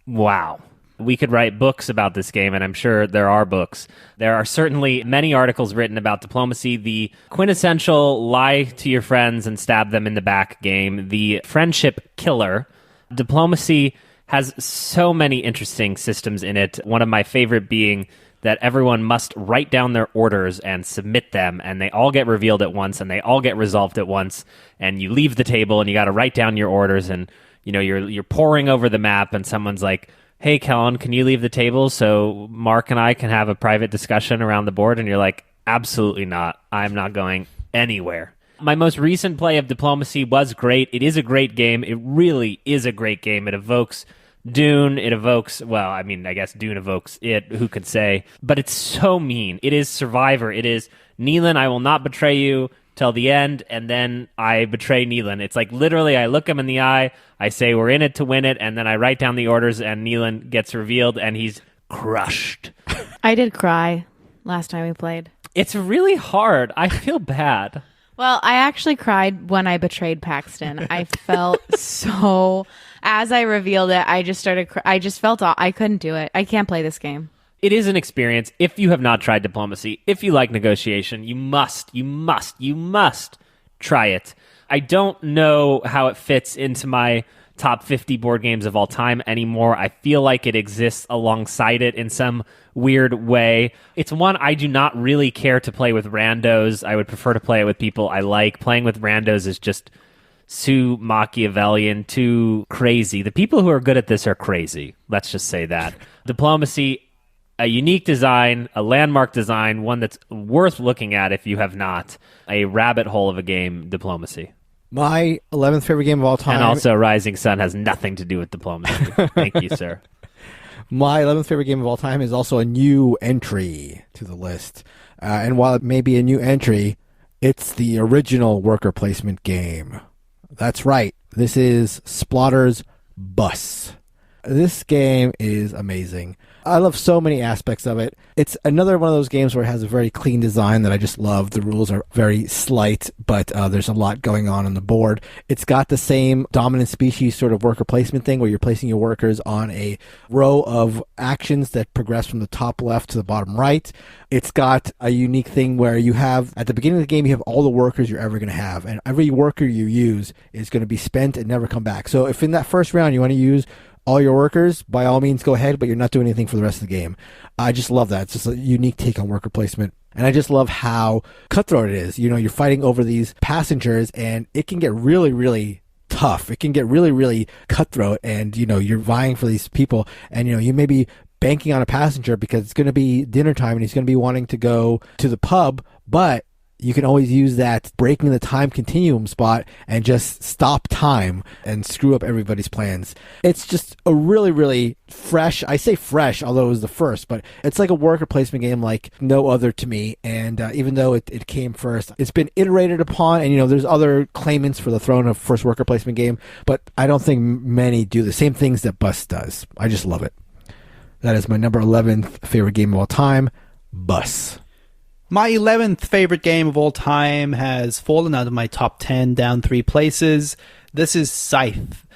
Wow. We could write books about this game, and I'm sure there are books. There are certainly many articles written about Diplomacy, the quintessential lie to your friends and stab them in the back game, the friendship killer. Diplomacy has so many interesting systems in it. One of my favorite being that everyone must write down their orders and submit them, and they all get revealed at once, and they all get resolved at once, and you leave the table, and you got to write down your orders, and you're poring over the map, and someone's like, hey, Kellen, can you leave the table so Mark and I can have a private discussion around the board? And you're like, absolutely not. I'm not going anywhere. My most recent play of Diplomacy was great. It is a great game. It really is a great game. It evokes Dune. It evokes, well, I mean, I guess Dune evokes it. Who could say? But it's so mean. It is Survivor. It is Neilan, I will not betray you till the end, and then I betray Neilan. It's like literally I look him in the eye, I say we're in it to win it, and then I write down the orders, and Neilan gets revealed, and he's crushed. I did cry last time we played. It's really hard. I feel bad. Well, I actually cried when I betrayed Paxton. I felt so... As I revealed it, I just started... I just felt... I couldn't do it. I can't play this game. It is an experience. If you have not tried Diplomacy, if you like negotiation, you must try it. I don't know how it fits into my top 50 board games of all time anymore. I feel like it exists alongside it in some weird way. It's one I do not really care to play with randos. I would prefer to play it with people I like. Playing with randos is just too Machiavellian, too crazy. The people who are good at this are crazy. Let's just say that. Diplomacy, a unique design, a landmark design, one that's worth looking at if you have not. A rabbit hole of a game, Diplomacy. My 11th favorite game of all time. And also Rising Sun has nothing to do with Diplomacy. Thank you, sir. My 11th favorite game of all time is also a new entry to the list. And while it may be a new entry, it's the original worker placement game. That's right. This is Splotter's Bus. This game is amazing. I love so many aspects of it. It's another one of those games where it has a very clean design that I just love. The rules are very slight, but there's a lot going on the board. It's got the same dominant species sort of worker placement thing where you're placing your workers on a row of actions that progress from the top left to the bottom right. It's got a unique thing where you have, at the beginning of the game, you have all the workers you're ever going to have, and every worker you use is going to be spent and never come back. So if in that first round you want to use all your workers, by all means go ahead, but you're not doing anything for the rest of the game. I just love that. It's just a unique take on worker placement. And I just love how cutthroat it is. You know, you're fighting over these passengers, and it can get really, really tough. It can get really, really cutthroat, and, you know, you're vying for these people, and, you know, you may be banking on a passenger because it's going to be dinner time and he's going to be wanting to go to the pub, but you can always use that breaking the time continuum spot and just stop time and screw up everybody's plans. It's just a really, really fresh, I say fresh, although it was the first, but it's like a worker placement game like no other to me. And even though it came first, it's been iterated upon, and, you know, there's other claimants for the throne of first worker placement game, but I don't think many do the same things that Bus does. I just love it. That is my number 11th favorite game of all time, Bus. My 11th favorite game of all time has fallen out of my top 10 down 3 places. This is Scythe.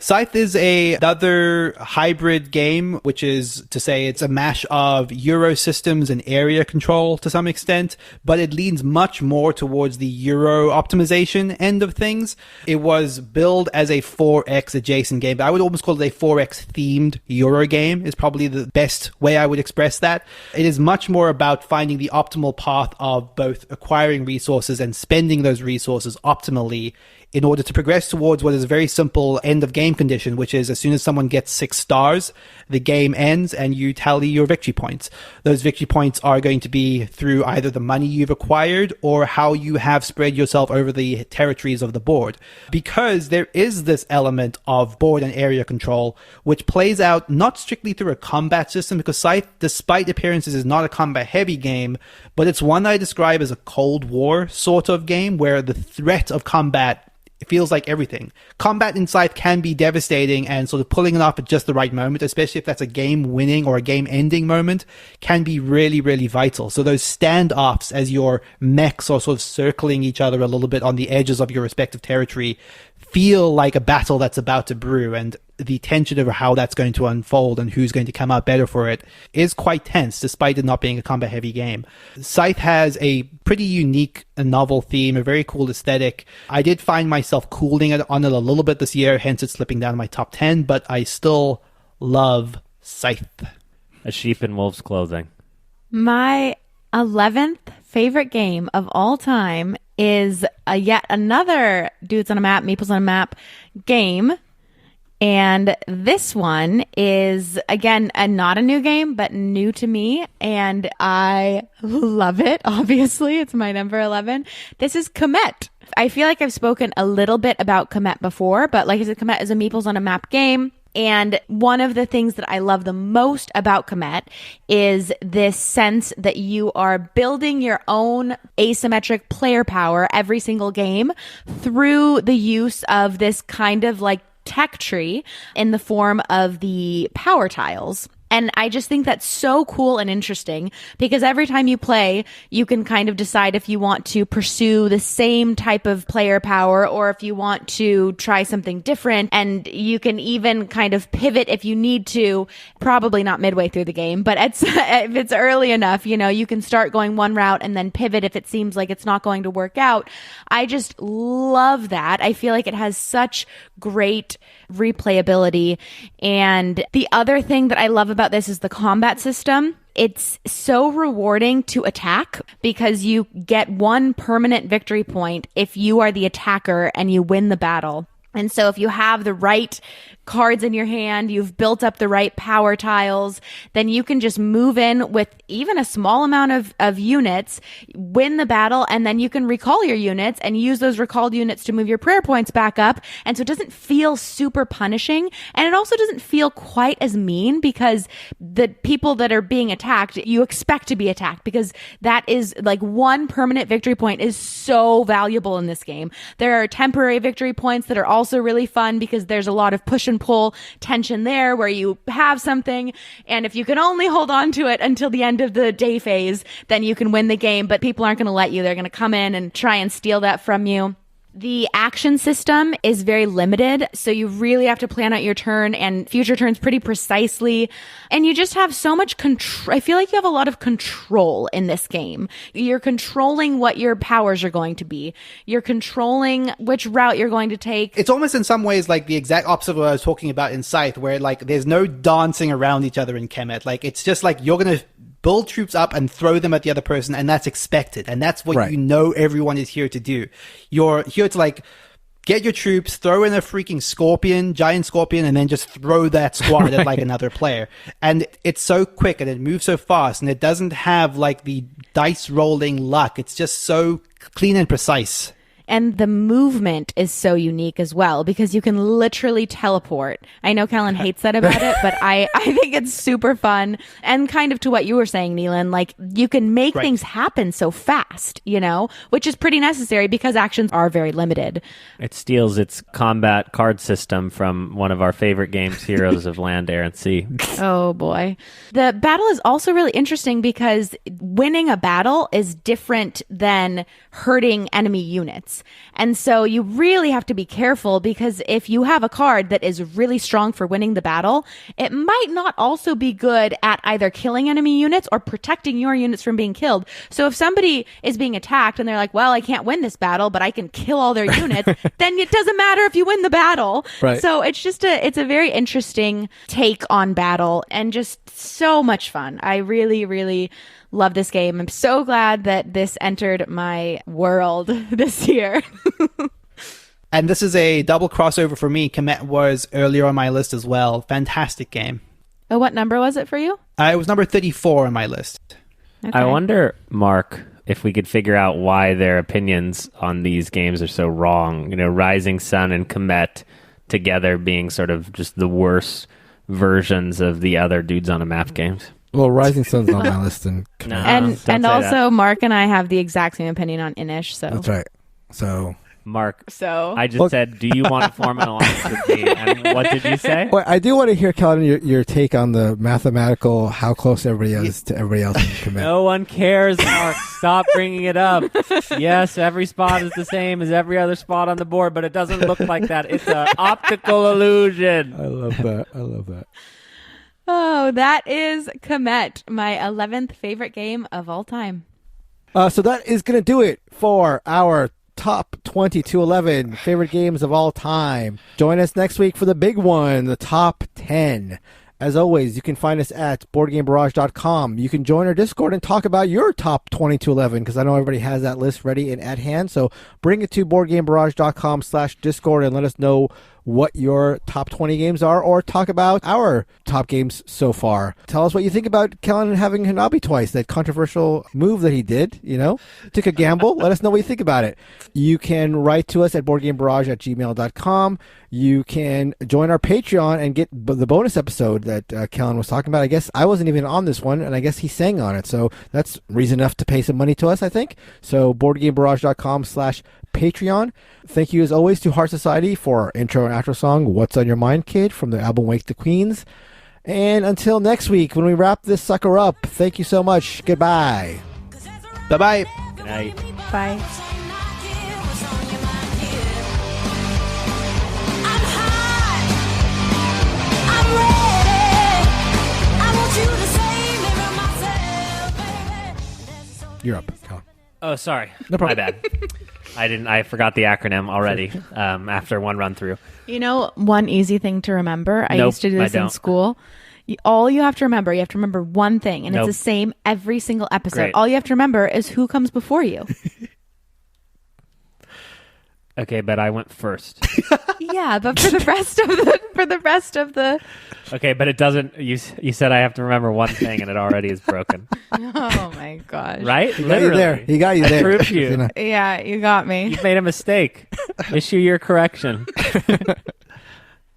Scythe is another hybrid game, which is to say it's a mash of Euro systems and area control to some extent, but it leans much more towards the Euro optimization end of things. It was billed as a 4X adjacent game, but I would almost call it a 4X themed Euro game is probably the best way I would express that. It is much more about finding the optimal path of both acquiring resources and spending those resources optimally in order to progress towards what is a very simple end of game condition, which is as soon as someone gets 6 stars, the game ends and you tally your victory points. Those victory points are going to be through either the money you've acquired or how you have spread yourself over the territories of the board. Because there is this element of board and area control, which plays out not strictly through a combat system, because Scythe, despite appearances, is not a combat-heavy game, but it's one I describe as a Cold War sort of game, where the threat of combat, it feels like everything. Combat in Scythe can be devastating, and sort of pulling it off at just the right moment, especially if that's a game-winning or a game-ending moment, can be really, really vital. So those standoffs as your mechs are sort of circling each other a little bit on the edges of your respective territory feel like a battle that's about to brew, and the tension over how that's going to unfold and who's going to come out better for it is quite tense, despite it not being a combat-heavy game. Scythe has a pretty unique and novel theme, a very cool aesthetic. I did find myself cooling on it a little bit this year, hence it's slipping down my top 10, but I still love Scythe. A sheep in wolf's clothing. My 11th favorite game of all time is yet another Dudes on a Map, Meeples on a Map game. And this one is, again, not a new game, but new to me. And I love it. Obviously, it's my number 11. This is Kemet. I feel like I've spoken a little bit about Kemet before, but like I said, Kemet is a Meeples on a Map game. And one of the things that I love the most about Kemet is this sense that you are building your own asymmetric player power every single game through the use of this kind of like tech tree in the form of the power tiles. And I just think that's so cool and interesting because every time you play, you can kind of decide if you want to pursue the same type of player power or if you want to try something different. And you can even kind of pivot if you need to, probably not midway through the game, but if it's early enough, you know, you can start going one route and then pivot if it seems like it's not going to work out. I just love that. I feel like it has such great replayability. And the other thing that I love about this is the combat system. It's so rewarding to attack because you get one permanent victory point if you are the attacker and you win the battle. And so if you have the right cards in your hand, you've built up the right power tiles, then you can just move in with even a small amount of units, win the battle, and then you can recall your units and use those recalled units to move your prayer points back up. And so it doesn't feel super punishing. And it also doesn't feel quite as mean because the people that are being attacked, you expect to be attacked because that is like one permanent victory point is so valuable in this game. There are temporary victory points that are also really fun because there's a lot of push and pull tension there where you have something and if you can only hold on to it until the end of the day phase, then you can win the game, but people aren't going to let you. They're going to come in and try and steal that from you. The action system is very limited, so you really have to plan out your turn and future turns pretty precisely. And you just have so much control. I feel like you have a lot of control in this game. You're controlling what your powers are going to be. You're controlling which route you're going to take. It's almost in some ways like the exact opposite of what I was talking about in Scythe, where like there's no dancing around each other in Kemet. Like it's just like you're going to build troops up and throw them at the other person, and that's expected. And that's what right. You know everyone is here to do. You're here to like get your troops, throw in a freaking giant scorpion, and then just throw that squad at like another player. And it's so quick and it moves so fast and it doesn't have like the dice rolling luck. It's just so clean and precise. And the movement is so unique as well because you can literally teleport. I know Kellen hates that about it, but I think it's super fun. And kind of to what you were saying, Neilan, like you can make right. things happen so fast, you know, which is pretty necessary because actions are very limited. It steals its combat card system from one of our favorite games, Heroes of Land, Air, and Sea. Oh boy. The battle is also really interesting because winning a battle is different than hurting enemy units. units. And so you really have to be careful, because if you have a card that is really strong for winning the battle, it might not also be good at either killing enemy units or protecting your units from being killed. So if somebody is being attacked and they're like, well, I can't win this battle, but I can kill all their units, then it doesn't matter if you win the battle. Right. So it's a very interesting take on battle, and just so much fun. I really, really love this game. I'm so glad that this entered my world this year. And this is a double crossover for me. Kemet was earlier on my list as well. Fantastic game. Oh, what number was it for you? It was number 34 on my list. Okay. I wonder, Mark, if we could figure out why their opinions on these games are so wrong. Rising Sun and Kemet together being sort of just the worst versions of the other Dudes on a Map games. Well, Rising Sun's on my list, and No. And also, Mark and I have the exact same opinion on Inish. So that's right. So, Mark, So I just said, do you want to form an alliance with me? And what did you say? well, I do want to hear, Kellen, your take on the mathematical, how close everybody is to everybody else in Kemet. No one cares, Mark. Stop bringing it up. Yes, every spot is the same as every other spot on the board, but it doesn't look like that. It's an optical illusion. I love that. Oh, that is Kemet, my 11th favorite game of all time. So that is going to do it for our top 2011 favorite games of all time. Join us next week for the big one, the top 10. As always, you can find us at BoardGameBarrage.com. You can join our Discord and talk about your top 20 to 11, because I know everybody has that list ready and at hand. So bring it to BoardGameBarrage.com/Discord and let us know what your top 20 games are, or talk about our top games so far. Tell us what you think about Kellen having Hanabi twice, that controversial move that he did, Took a gamble. Let us know what you think about it. You can write to us at BoardGameBarrage@gmail.com. You can join our Patreon and get the bonus episode that Kellen was talking about. I guess I wasn't even on this one, and I guess he sang on it. So that's reason enough to pay some money to us, I think. So BoardGameBarrage.com/Patreon. Thank you, as always, to Heart Society for our intro and outro song, What's on Your Mind, Kid, from the album Wake the Queens. And until next week, when we wrap this sucker up, thank you so much. Goodbye. Bye-bye. Good night. Bye. You're up, Kellen. Oh, sorry. No problem. My bad. I forgot the acronym already after one run through. One easy thing to remember. I Nope, used to do this I in don't. school. All you have to remember one thing, and Nope. it's the same every single episode. Great. All you have to remember is who comes before you. Okay, but I went first. Yeah, but for the rest of the Okay, but it doesn't. You said I have to remember one thing, and it already is broken. Oh my gosh. Right? He got you there. He got you there. Proved you. Christina. Yeah, you got me. You've made a mistake. Issue your correction.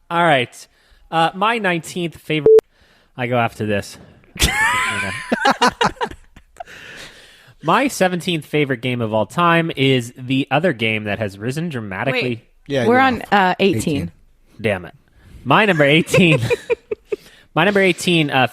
All right. My 19th favorite. I go after this. My 17th favorite game of all time is the other game that has risen dramatically. Wait. Yeah, We're you're on off. 18. Damn it. My number 18. My number 18 favorite